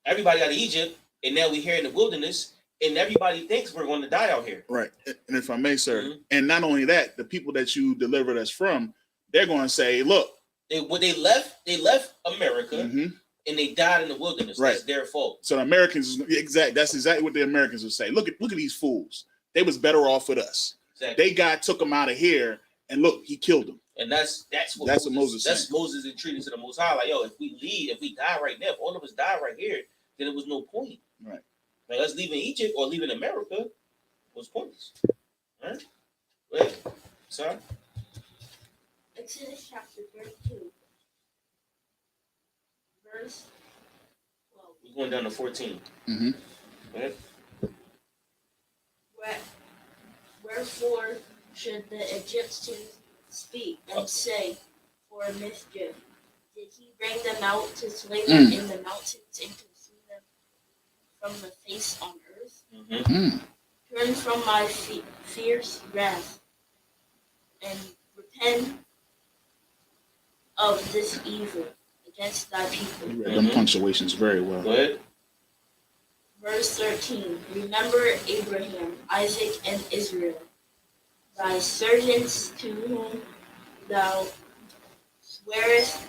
Everybody out of Egypt, and now we're here in the wilderness, and everybody thinks we're going to die out here. Right. And if I may, sir, and not only that, the people that you delivered us from, they're going to say, look. They left America, and they died in the wilderness. Right. That's their fault. So the Americans, that's exactly what the Americans would say. Look at these fools. They was better off with us. Exactly. Took them out of here, and look, he killed them. And that's what Moses said. That's Moses entreating to the Most High. Like, yo, if we leave, if we die right now, if all of us die right here, then it was no point. Right. Like us leaving Egypt or leaving America was pointless. Right? Wait. Sorry. Exodus chapter 32. Verse 12. We're going down to 14. Right? Wherefore should the Egyptians speak and say, for mischief, did he bring them out to slay them in the mountains and consume them from the face on earth? Turn from my fierce wrath and repent of this evil against thy people. You read them punctuations very well. Go ahead. Verse 13. Remember Abraham, Isaac, and Israel, thy servants to whom thou swearest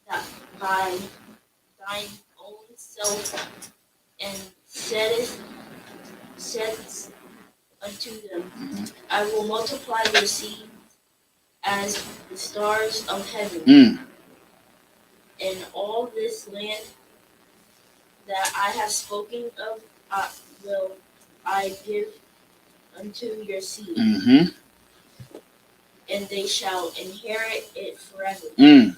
that by thine own self, and saidst unto them, I will multiply your seed as the stars of heaven, and all this land that I have spoken of will I give unto your seed, and they shall inherit it forever. And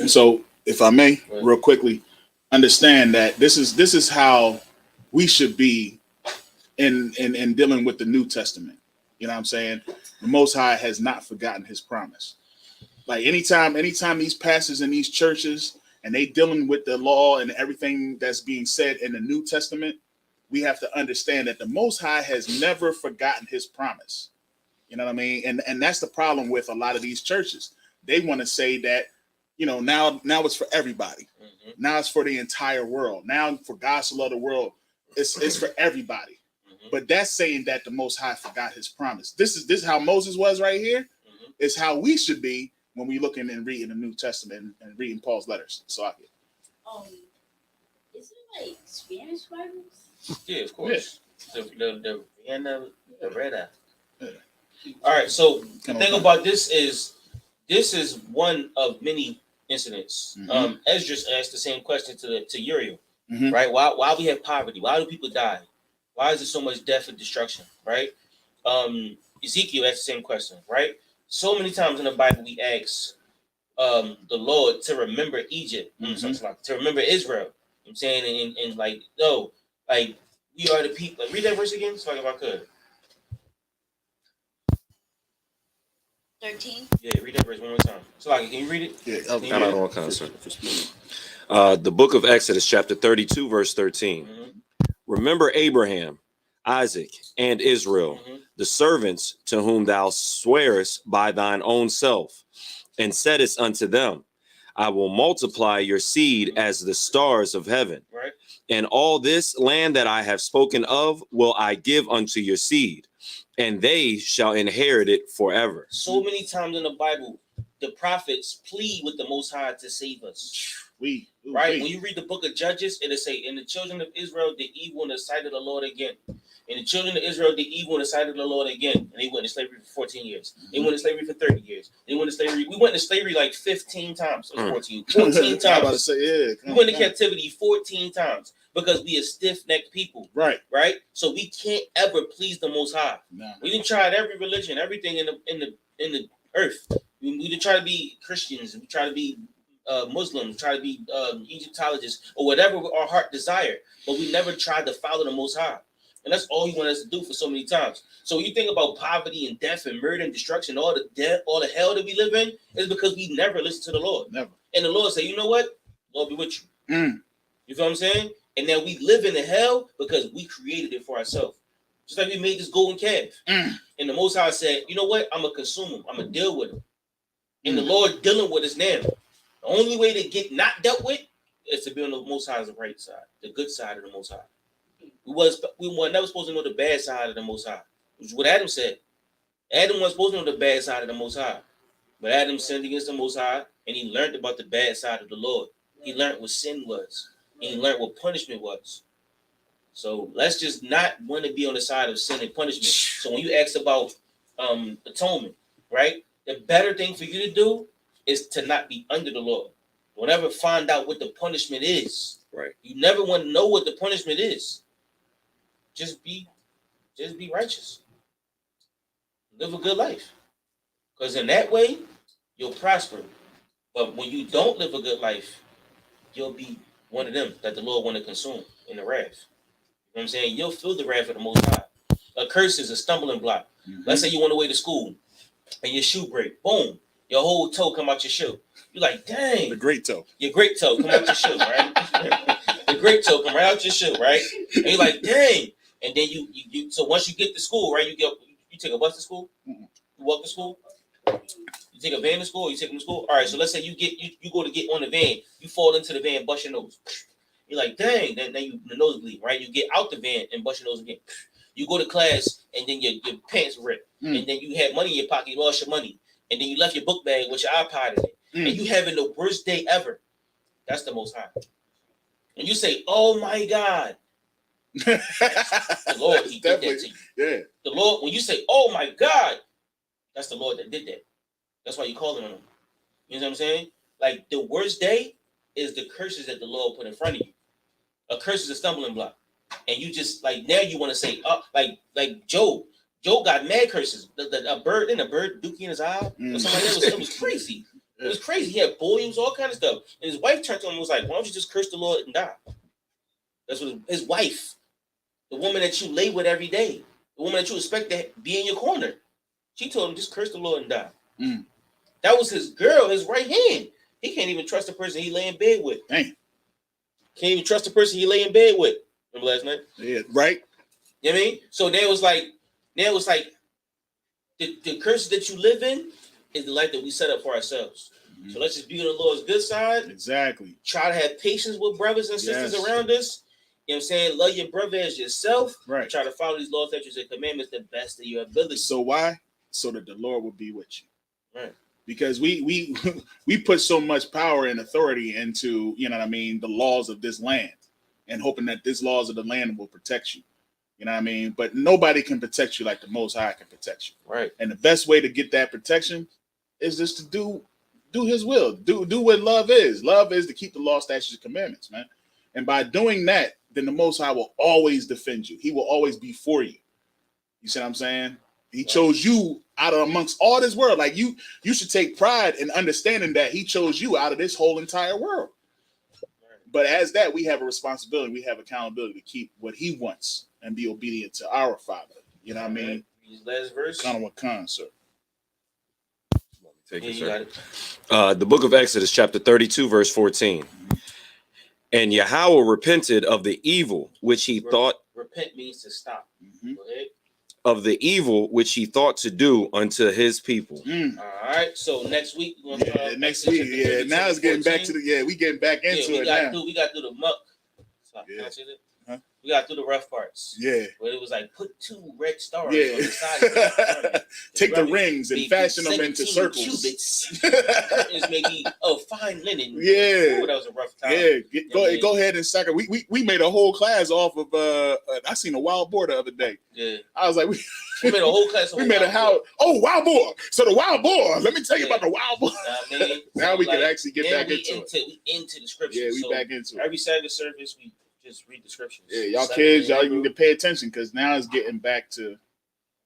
so, if I may, real quickly, understand that this is how we should be in dealing with the New Testament. You know what I'm saying? The Most High has not forgotten his promise. Like anytime these pastors in these churches and they dealing with the law and everything that's being said in the New Testament, we have to understand that the Most High has never forgotten his promise. You know what I mean? And that's the problem with a lot of these churches. They want to say that, you know, now it's for everybody. Now it's for the entire world. Now for God so loved the world, it's for everybody. But that's saying that the Most High forgot his promise. This is how Moses was right here. Is how we should be when we looking and reading the New Testament and reading Paul's letters. So I get. Is it like Spanish Bibles? Yeah, of course. Yeah. The Reda. Yeah. All right. So the thing about this is one of many incidents. Esdras asked the same question to Uriel, right? Why we have poverty? Why do people die? Why is there so much death and destruction? Right? Ezekiel asked the same question, right? So many times in the Bible we ask the Lord to remember Egypt, to remember Israel. You know what I'm saying, and like, no, like we are the people. Like, read that verse again, so if I could. 13. Yeah, read that verse one more time. So, like, can you read it? Yeah, not all concert. The book of Exodus, chapter 32, verse 13. Remember Abraham, Isaac, and Israel, the servants to whom thou swearest by thine own self, and saidest unto them, I will multiply your seed as the stars of heaven. Right. And all this land that I have spoken of will I give unto your seed, and they shall inherit it forever. So many times in the Bible, the prophets plead with the Most High to save us. Right? When you read the book of Judges, it'll say, and the children of Israel did evil in the sight of the Lord again. And the children of Israel did evil in the sight of the Lord again. And they went into slavery for 14 years. They went into slavery for 30 years. They went into slavery. We went into slavery like 15 times. Or 14. 14 times. I'm about to say, yeah. We went into captivity 14 times because we are stiff-necked people. Right. Right? So we can't ever please the Most High. No. We done tried every religion, everything in the earth. We done try to be Christians. We try to be Muslims, try to be Egyptologists, or whatever our heart desire. But we never tried to follow the Most High. And that's all he wanted us to do for so many times. So when you think about poverty and death and murder and destruction, all the death, all the hell that we live in, is because we never listen to the Lord. Never. And the Lord said, you know what? Lord be with you. Mm. You feel what I'm saying? And now we live in the hell because we created it for ourselves. Just like we made this golden calf. Mm. And the Most High said, you know what? I'm going to consume him. I'm going to deal with him. And the Lord dealing with us now. The only way to get not dealt with is to be on the Most High's right side, the good side of the Most High. We were never supposed to know the bad side of the Most High, which is what Adam said. Adam wasn't supposed to know the bad side of the Most High. But Adam sinned against the Most High, and he learned about the bad side of the Lord. He learned what sin was. And he learned what punishment was. So let's just not want to be on the side of sin and punishment. So when you ask about atonement, right? The better thing for you to do is to not be under the law. Don't ever find out what the punishment is. Right. You never want to know what the punishment is. Just be righteous. Live a good life. Because in that way, you'll prosper. But when you don't live a good life, you'll be one of them that the Lord want to consume in the wrath. You know what I'm saying? You'll feel the wrath of the Most High. A curse is a stumbling block. Mm-hmm. Let's say you on the way to school and your shoe break. Boom. Your whole toe come out your shoe. You're like, dang. The great toe. Your great toe come out your shoe, right? The great toe come right out your shoe, right? And you're like, dang. And then you so once you get to school, right? You take a bus to school? You walk to school? You take a van to school or you take them to school? All right, so let's say you go to get on the van, you fall into the van, bust your nose. You're like, dang, then you the nose bleed, right? You get out the van and bust your nose again. You go to class and then your pants rip. And then you had money in your pocket, you lost your money. And then you left your book bag with your iPod in it. And you having the worst day ever. That's the Most High. And you say, oh my God. The Lord, he did that to you. Yeah. The Lord, when you say, oh my God, that's the Lord that did that. That's why you calling on him. You know what I'm saying? Like the worst day is the curses that the Lord put in front of you. A curse is a stumbling block. And you just like now you want to say, like Job. Job got mad curses. A bird dookie in his eye. Or something like that. It was crazy. It was crazy. He had boils, all kind of stuff. And his wife turned to him and was like, why don't you just curse the Lord and die? That's what his wife, the woman that you lay with every day, the woman that you expect to be in your corner, she told him, just curse the Lord and die. That was his girl, his right hand. He can't even trust the person he lay in bed with. Dang. Can't even trust the person he lay in bed with. Remember last night? Yeah, right. You know what I mean? So there was like the curse that you live in is the life that we set up for ourselves. Mm-hmm. So let's just be on the Lord's good side. Exactly. Try to have patience with brothers and sisters around us. You know what I'm saying? Love your brother as yourself. Right. Try to follow these laws, statutes, and commandments the best of your ability. So why? So that the Lord will be with you. Right. Because we put so much power and authority into, you know what I mean, the laws of this land and hoping that this laws of the land will protect you. You know what I mean? But nobody can protect you like the Most High can protect you. Right. And the best way to get that protection is just to do his will. Do what love is. Love is to keep the law, statutes, and commandments, man. And by doing that, then the Most High will always defend you. He will always be for you. You see what I'm saying? He chose you out of amongst all this world. Like you should take pride in understanding that he chose you out of this whole entire world. But as that, we have a responsibility. We have accountability to keep what he wants and be obedient to our Father. You know what I mean? Last verse. Kind of what con, sir. Take it, sir. The book of Exodus, chapter 32, verse 14. And Yahweh repented of the evil which he thought. Repent means to stop. Go ahead. Of the evil which he thought to do unto his people. right, so next week we're gonna start next week. Yeah, now it's getting back to we getting back into it now. We got to do the muck. Yeah. Huh? We got to do the rough parts. Yeah. Where it was like put 2 red stars yeah. on the side. Take the rings and fashion them into circles. Cubits. Curtains maybe fine linen. Yeah. Ooh, that was a rough time. Yeah. Go ahead and sack it. We made a whole class off of I seen a wild boar the other day. Yeah. I was like, we made a whole class. We made a how? Oh, wild boar. So the wild boar. Let me tell you about the wild boar. Now we can actually get back into it. We into the scripture. Yeah, we back into it. Every Saturday service, we just read the scriptures. Yeah, y'all kids, y'all need to pay attention because now it's getting back to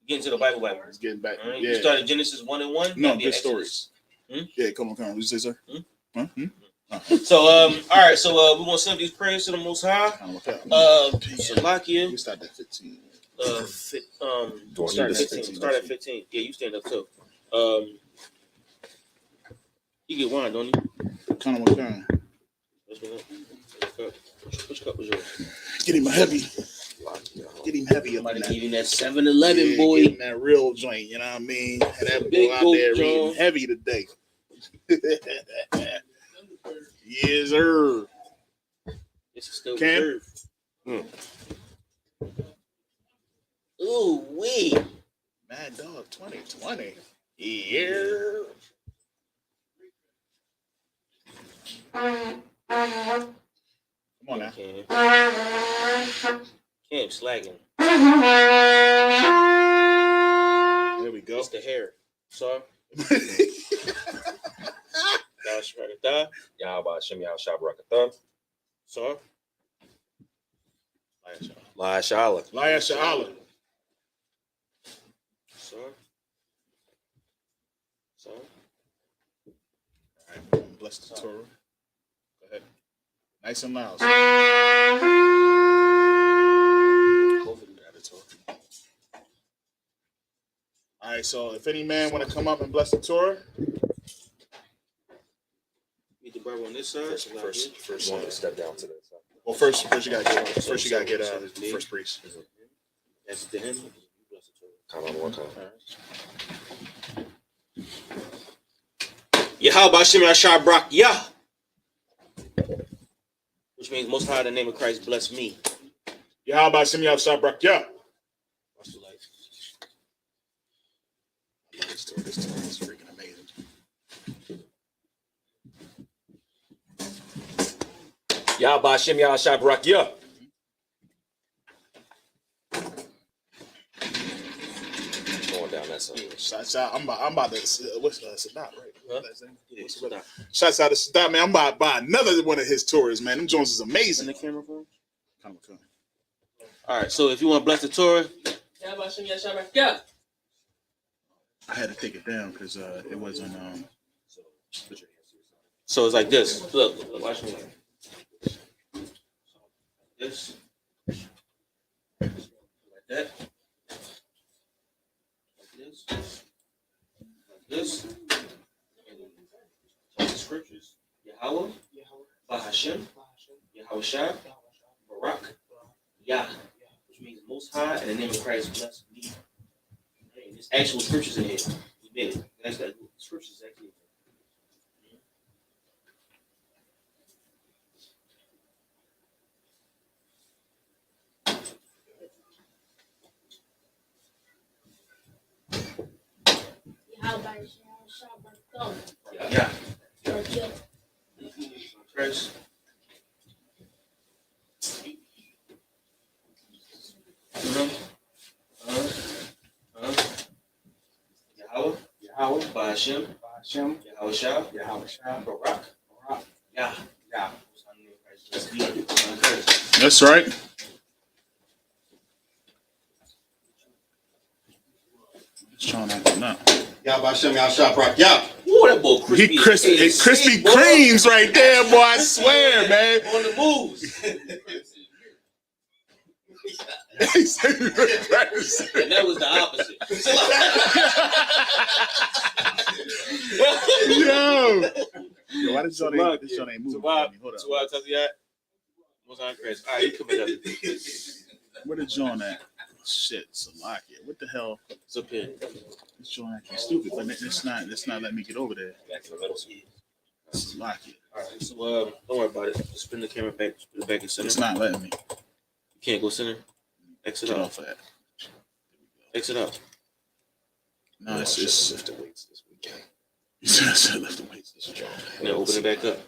getting to the Bible. It's getting back. Right. Yeah. You started Genesis 1:1. No, good stories. Yeah, come on. What you say, sir? So all right. So we want to send these prayers to the Most High. Salakia. We start at 15. Start at 15. Yeah, you stand up too. You get wine, don't you? Kind of what kind? Which cup was yours? Get him a heavy. Get him heavy up in that. Give him that 7-Eleven, boy. Get him that real joint, you know what I mean? And that boy out there eating heavy today. Yes, sir. This is still Cam? Ooh, wee. Mad Dog 2020. Yeah. Come on now. Cam slagging. There we go. It's the hair. Sorry. Yahweh Shem Yahweh Shabrakatah. Sorry. La Shala. Laya Sha'ala. Sorry. Sorry. All right, bless the Torah. Go ahead. Nice and loud. All right, so if any man want to come up and bless the Torah, Meet the brother on this side. First one to step down to this. well, first you gotta get first priest. That's to him. Come on, one time. Yahweh Shem Yahshabrak Yah. Which means Most High in the name of Christ bless me. Yahweh Shem Yahshabrak Yah. This Torah is freaking amazing. Yahweh Shem Yahweh Shabrak Yah. Going down that side. Shouts out. I'm about to what's Sadat, right? Huh? Yeah, shouts out to Sadat, man. I'm about to buy another one of his tours, man. Them Jones is amazing. In the camera phone? Come. All right, so if you want to bless the Torah, I had to take it down because it wasn't so it's like this. Look, watch me. This. Like that. Like this. Like this. The scriptures. Yahweh. Bahashem. Yahweh Shah. Barak. Yah. Which means Most High in the name of Christ bless me. Hey, there's actual scriptures in here. We made it. That's that scriptures actually. Yeah. Christ. Yahweh, Bahashem, Yahweh Shah, Barak, Yah. That's right. Just trying to now. Yahweh Shem Yahshabrak Yah. Ooh, that boy crispy. He crispy creams right there, boy. I swear, man. On the moves. And that was the opposite. Yo, why did your name move? Hold up. All right, you come in. Where the John at? shit, Salakia. What the hell? It's up here. It's showing acting stupid, but it's not letting me get over there. Salakia. All right, so don't worry about it. Just spin the camera back, spin it back in center. It's not letting me. You can't go center. Exit Get out. off of that. Exit out. No, it's just lift the weights this weekend. You said lift the weights this weekend. Now open it back up.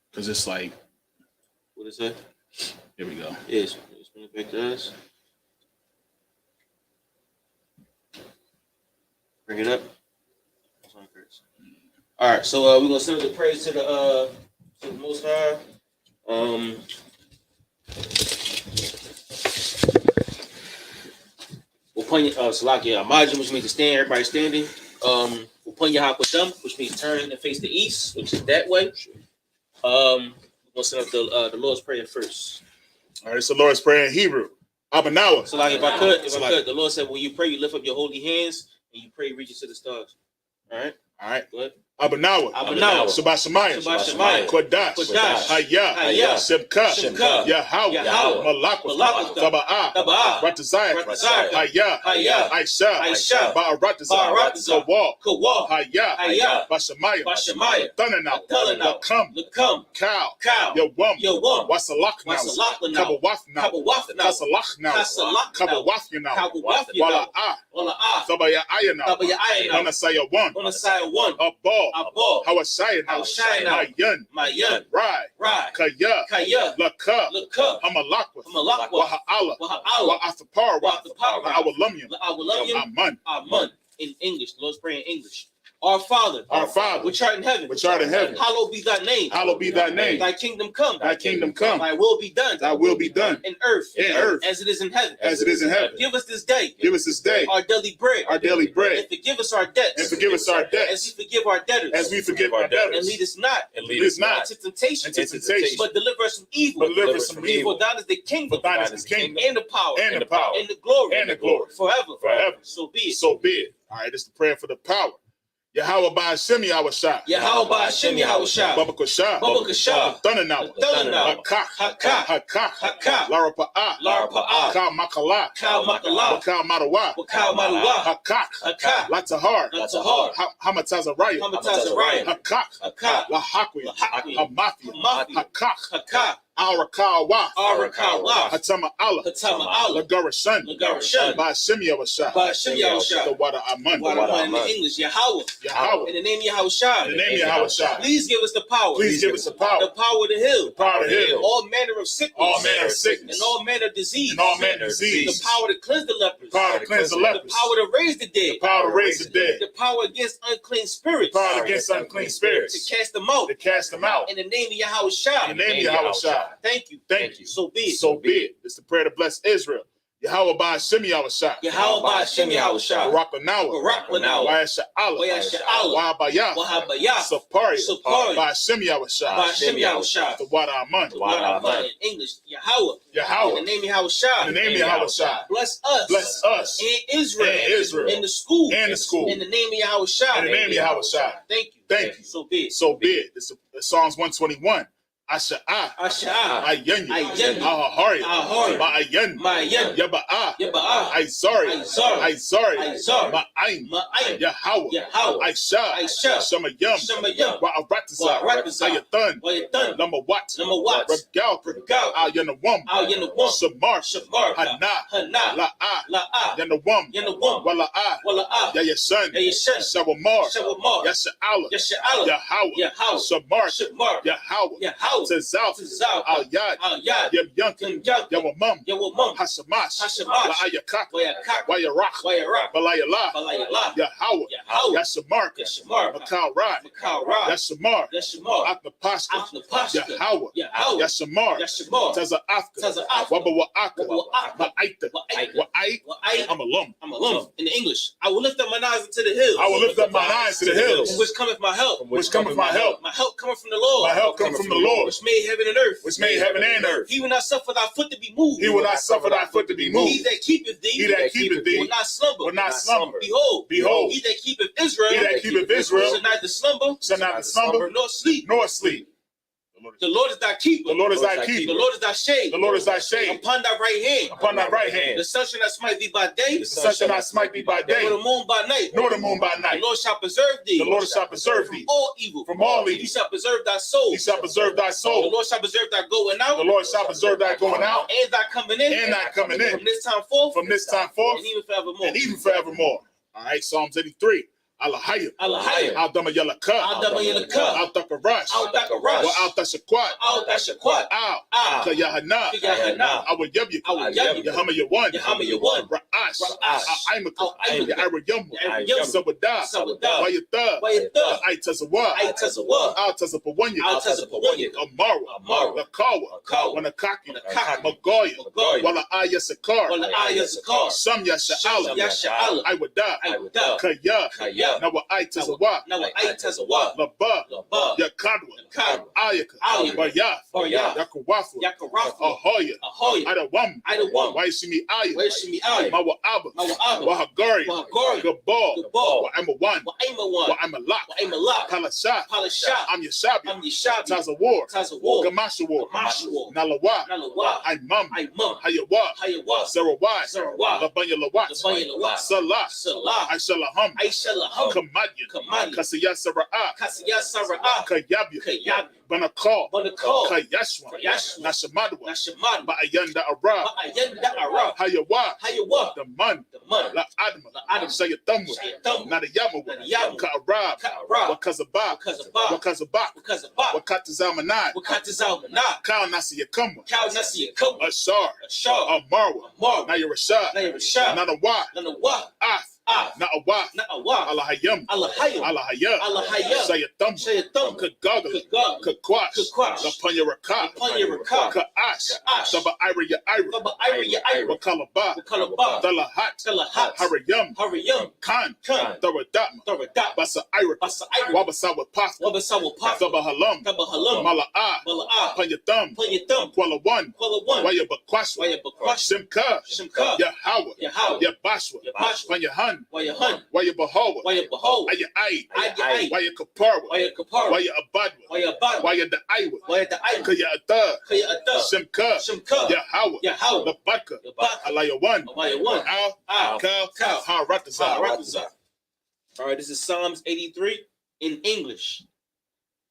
Because it's like, What is that? here we go. Yes. Spin it back to us. Bring it up. All right, so we're gonna send the praise to the Most High. Upon Salakia Amajim, which means to stand, everybody standing. Upon Yahakwadam, which means turn and face the east, which is that way. We're gonna send up the Lord's Prayer first. All right, so Lord's Prayer in Hebrew. Abanawa. Salakia, if I could, the Lord said, when you pray, you lift up your holy hands and you pray, reach to the stars. All right, go ahead. Abanawa. Shabbat Shemayim. Kodash. Hayah. Simcha. Yahweh. Malakwa. Taba'ah. Ratazayah. Hayah. Aisha. Ba'aratazah. Kawal. Hayah. Bashamayim. Thunanau. Lakam. Cow. Yawam. Wasalaknaus. Kabawafnaus. Kasalachnau. Kabawafyanau. Wala'ah. Tabaya'ayanau. Manasaya 1. Abal. Hawashayana. Mayan. Rai. Kaya. Laka. Hamalakwa. Waha'ala. Wa'athapar. Awalamyam. Aman. In English, the Lord's Prayer in English. Our Father, which art in heaven, hallowed be thy name. Thy kingdom come. Thy will be done. In earth. As it is in heaven. Give us this day. Our daily bread. And forgive us our debts. As we forgive our debtors. And lead us not into temptation. But deliver us from evil. For thine is the kingdom. And the power. And the glory. Forever. So be it. All right, this is the prayer for the power. Yahweh Ba'ashem Yahushua. Baba Kashah. Thunanau. Hakak. Larapa'ah. Kal Makala. Bakal Madawa. Hakak. Latahar. Hamatazariah. Hakak. Lahakwi. Hamafia. Hakak. Arakawa. Hatama Allah. Lagarashan. Ba'ashem Yahushua. The water Aman. In English, Yahweh. In the name of Yahushua. Please give us the power. The power of the hill. All manner of sickness. And all manner of disease. The power to cleanse the lepers. The power to raise the dead. The power against unclean spirits. To cast them out. In the name of Yahushua. Thank you. So be it. It's the prayer to bless Israel. Yahweh Ba'ashem Yahushua. Barakanawa. Wa'asha'ala. Wa'abayah. Sapari. Ba'ashem Yahushua. The water Aman. In English, Yahweh. In the name of Yahushua. Bless us. And Israel. In the school. In the name of Yahushua. Thank you. So be it. It's Psalms 121. Asha'ah. Ayanya. Ahahari. Ma'ayan. Yaba'ah. Aizari. Ma'ayin. Yahweh. Aisha. Shamayam. Wa'aratazah. Ayathan. Lamawat. Regal. Al-Yanawam. Shamar. Hana. La'ah. Yanawam. Wala'ah. Yayasan. Shawamar. Yasha'ala. Yahweh. Shamar. Yahweh. Tazal. Al-Yad. Yem-Yunkin. Yawamam. Hashamash. La'ayakak. Wayarach. Balayala. Yahweh. Yashamar. Makal Rai. Yashamar. Aknapashka. Yahweh. Yashamar. Taza'afka. Wabawa'aka. Ma'aita. Wa'ait. I'm alum. In English, I will lift up my eyes into the hills. From which cometh my help. My help cometh from the Lord. Lord. Which made heaven and earth. Which made heaven and earth. He will not suffer thy foot to be moved. He will not suffer thy foot to be moved. He that keepeth thee. He that keepeth thee. Will not slumber. Will not slumber. Behold. Behold. He that keepeth Israel. He that keepeth Israel. Shall neither slumber. Shall neither slumber. Nor sleep. Nor sleep. The Lord is thy keeper. The Lord is thy keeper. The Lord is thy shade. The Lord is thy shade. Upon thy right hand. Upon thy right hand. The sun shall not smite thee by day. The sun shall not smite thee by day. Nor the moon by night. Nor the moon by night. The Lord shall preserve thee. The Lord shall preserve thee. From all evil. From all evil. He shall preserve thy soul. He shall preserve thy The soul. Lord shall preserve thy going out. The Lord shall preserve thy going out. And thy coming in. And thy coming in. From this time forth. From this time forth. And even forevermore. And even forevermore. All right, Psalms 83. Alahaya. Alahaya. Aldama Yalaka. Aldama Yalaka. Altaka-rash. Altaka-rash. Wa Altashakwat. Altashaqat. Al. Kayahana. Kayahana. Awayabya. Awayabya. Yahama Yawan. Yahama Yawan. Ra'ash. Ra'ash. Aimaka. Aimaka. Ya'arayamu. Ya'arayamu. Sabada. Sabada. Wayata. Wayata. Aitazawa. Aitazawa. Altazapawanya. Altazapawanya. Amara. Amara. Lakawa. Lakawa. Wanakaki. Wanakaki. Magoya. Magoya. Wala Aya Sakar. Wala Aya Sakar. Sam Yasha'ala. Yasha'ala. Iwada. Iwada. Kaya. Kaya. Nawa Aitazawa. Nawa Aitazawa. Laba. Laba. Yakadwa. Yakadwa. Ayaka. Ayaka. Bayaf. Bayaf. Yakawafu. Yakarafu. Ahoya. Ahoya. Idawam. Idawam. Waishimi Aya. Waishimi Aya. Mawa Abba. Mawa Abba. Wahagari. Wahagari. Gabal. Gabal. Wa Amawan. Wa Aimawan. Wa Amalak. Wa Aimalak. Palasha. Palasha. I'm Yashabi. I'm Yeshabi. Tazawar. Tazawar. Gamashawar. Gamashawar. Nalawa. Nalawa. Imam. Imam. Hayawa. Hayawa. Sarawai. Sarawai. Labanya Lawat. Labanya Lawat. Salah. Salah. Aishalaham. Aishalaham. Kamadyan. Kamadyan. Kasiyah Sara'ah. Kasiyah Sara'ah. Kayabya. Kayabya. Banakal. Banakal. Kayashwa. Kayashwa. Nashamadwa. Nashamadwa. Ba'ayanda Arab. Ba'ayanda Arab. Hayawa. Hayawa. The man. The man. La Adma. La Adma. Shayatamwa. Shayatamwa. Nadayamawa. Nadayamawa. Ka'arab. Ka'arab. Wakazabah. Wakazabah. Wakazabah. Wakazabah. Wakatazamanai. Wakatazamanai. Kal Nasiyakamwa. Kal Nasiyakamwa. Ashar. Ashar. Amarwa. Amarwa. Nayarashad. Nayarashad. Nanawa. Nanawa. Ath. Na'awa. Na'awa. Alahayam. Alahayam. Alahaya. Alahaya. Shayatam. Shayatam. Kagagala. Kagagala. Kakwash. Kakwash. Lapanyaraka. Lapanyaraka. Ka'ash. Ka'ash. Saba Ira ya Ira. Saba Ira ya Ira. Wakalaba. Wakalaba. Dalahat. Dalahat. Harayam. Harayam. Khan. Khan. Tharadama. Tharadama. Basa Ira. Basa Ira. Wabasawa Path. Wabasawa Path. Sabahalam. Sabahalam. Mala'a. Mala'a. Panyatham. Panyatham. Kuala One. Kuala One. Wayabakwashwa. Wayabakwashwa. Simka. Shimka. Yahawa. Yahawa. Yabashwa. Yabashwa. Panyahan. Wayahan. Waya Bahawa. Waya Bahawa. Waya Ai. Ai. Waya Kapara. Waya Kapara. Waya Abadwa. Waya Abadwa. Waya the Iwa. Waya the Iwa. Kaya Ata. Kaya Ata. Shimka. Shimka. Yahawa. Yahawa. Labaka. Labaka. Alayawan. Alayawan. Al. Kal. Kal. Haratazar. Haratazar. All right, this is Psalms 83 in English.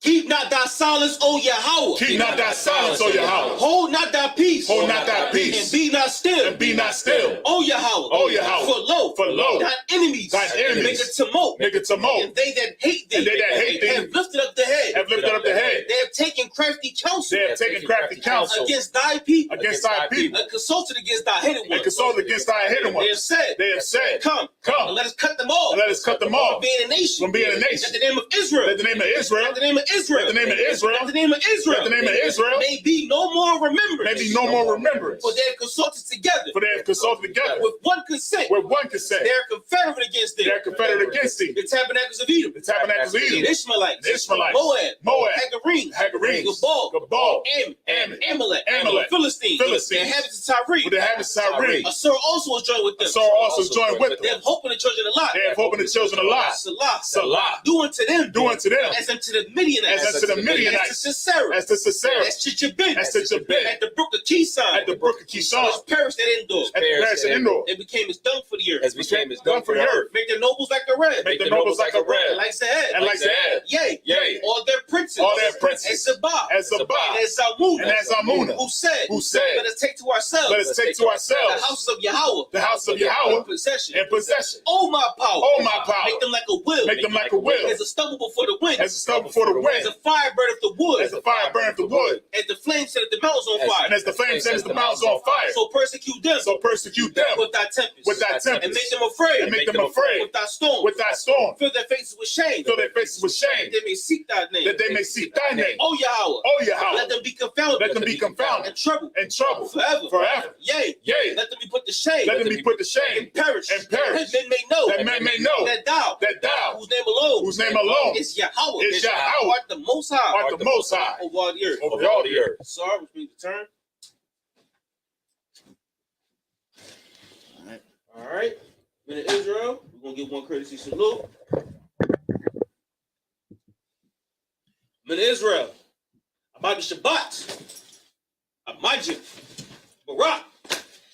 Keep not thy silence, O Yahweh. Keep not thy silence, O Yahweh. Hold not thy peace. Hold not thy peace. And be not still. And be not still. O Yahweh. O Yahweh. For lo. Thine enemies. Thine enemies. Make a tumult. Make a tumult. And they that hate thee. And they that hate thee. Have lifted up the head. Have lifted up the head. They have taken crafty counsel. They have taken crafty counsel. Against thy people. Against thy people. And consulted against thy hidden ones. And consulted against thy hidden ones. They have said. They have said. Come. Come. And let us cut them off. And let us cut them off. From being a nation. From being a nation. At the name of Israel. At the name of Israel. At the name of Israel. At the name of Israel. At the name of Israel. At the name of Israel. May be no more remembrance. May be no more remembrance. For they have consulted together. For they have consulted together. With one consent. With one consent. They are confederate against thee. They are confederate against thee. The tabernacles of Edom. The tabernacles of Edom. The Ishmaelites. The Ishmaelites. Moab. Hagarenes. Gabal. Amalek. Amalek. Philistines. Philistines. The inhabitants of Tyre. With the inhabitants of Tyre. Assur also was joined with them. Assur also was joined with them. They have hope in the children of Lot. They have hope in the children of Lot. Salah. Do unto them. Do unto them. As unto the Midianites. As unto the Midianites. As to Sisera. As to Sisera. As to Jabin. As to Jabin. At the brook of Kishon. At the brook of Kishon. As perished at Endor. At the perished at Endor. They became as dung for the earth. As became as dung for the earth. Make their nobles like a red. Make their nobles like a red. Like Zahad. And like Zahad. Yea. All their princes. All their princes. As Zabah. As Zabah. And as Zalmunna. And as Zalmunna. Who said. Let us take to ourselves. Let us take to ourselves. The houses of Yahweh. The house of Yahweh. In possession. In possession. Oh my power. Oh my power. Make them like a will. Make them like a will. As a stubble before the wind. As a stubble before the wind. As a fire burneth the wood. As a fire burneth the wood. As the flame set at the mountains on fire. And as the flame sends the mountains on fire. So persecute them. With thy tempest. And make them afraid. With thy storm. Fill their faces with shame. That they may seek thy name. Oh Yahweh. Let them be confounded. And trouble. Forever. Yea. Let them be put to shame. And perish. That men may know. That thou. Whose name alone. Is Yahweh. Art the Most High. Over all the earth. Sorry, which means to turn. All right. Men of Israel, we're going to give one courtesy salute. Men of Israel, about the Shabbat, Amajim, Barak,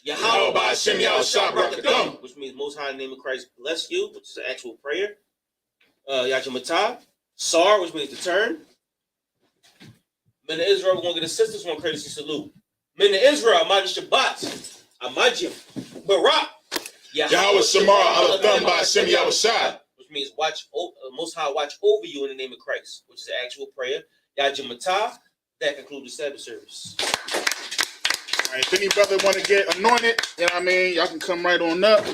Yahweh Ba'Shem Yahushua Barakadam, which means Most High in the name of Christ bless you, which is an actual prayer. Yajamatah, Sar, which means to turn. Men of Israel, we're going to get a sister's one courtesy salute. Men of Israel, Amad Shabbat, Amajim, Barak, Yahweh Shamar Alatham Ba'Shem Yahushua, which means Most High watch over you in the name of Christ, which is an actual prayer. Yajamatah, that concludes the Sabbath service. All right, if any brother want to get anointed, you know what I mean, y'all can come right on up.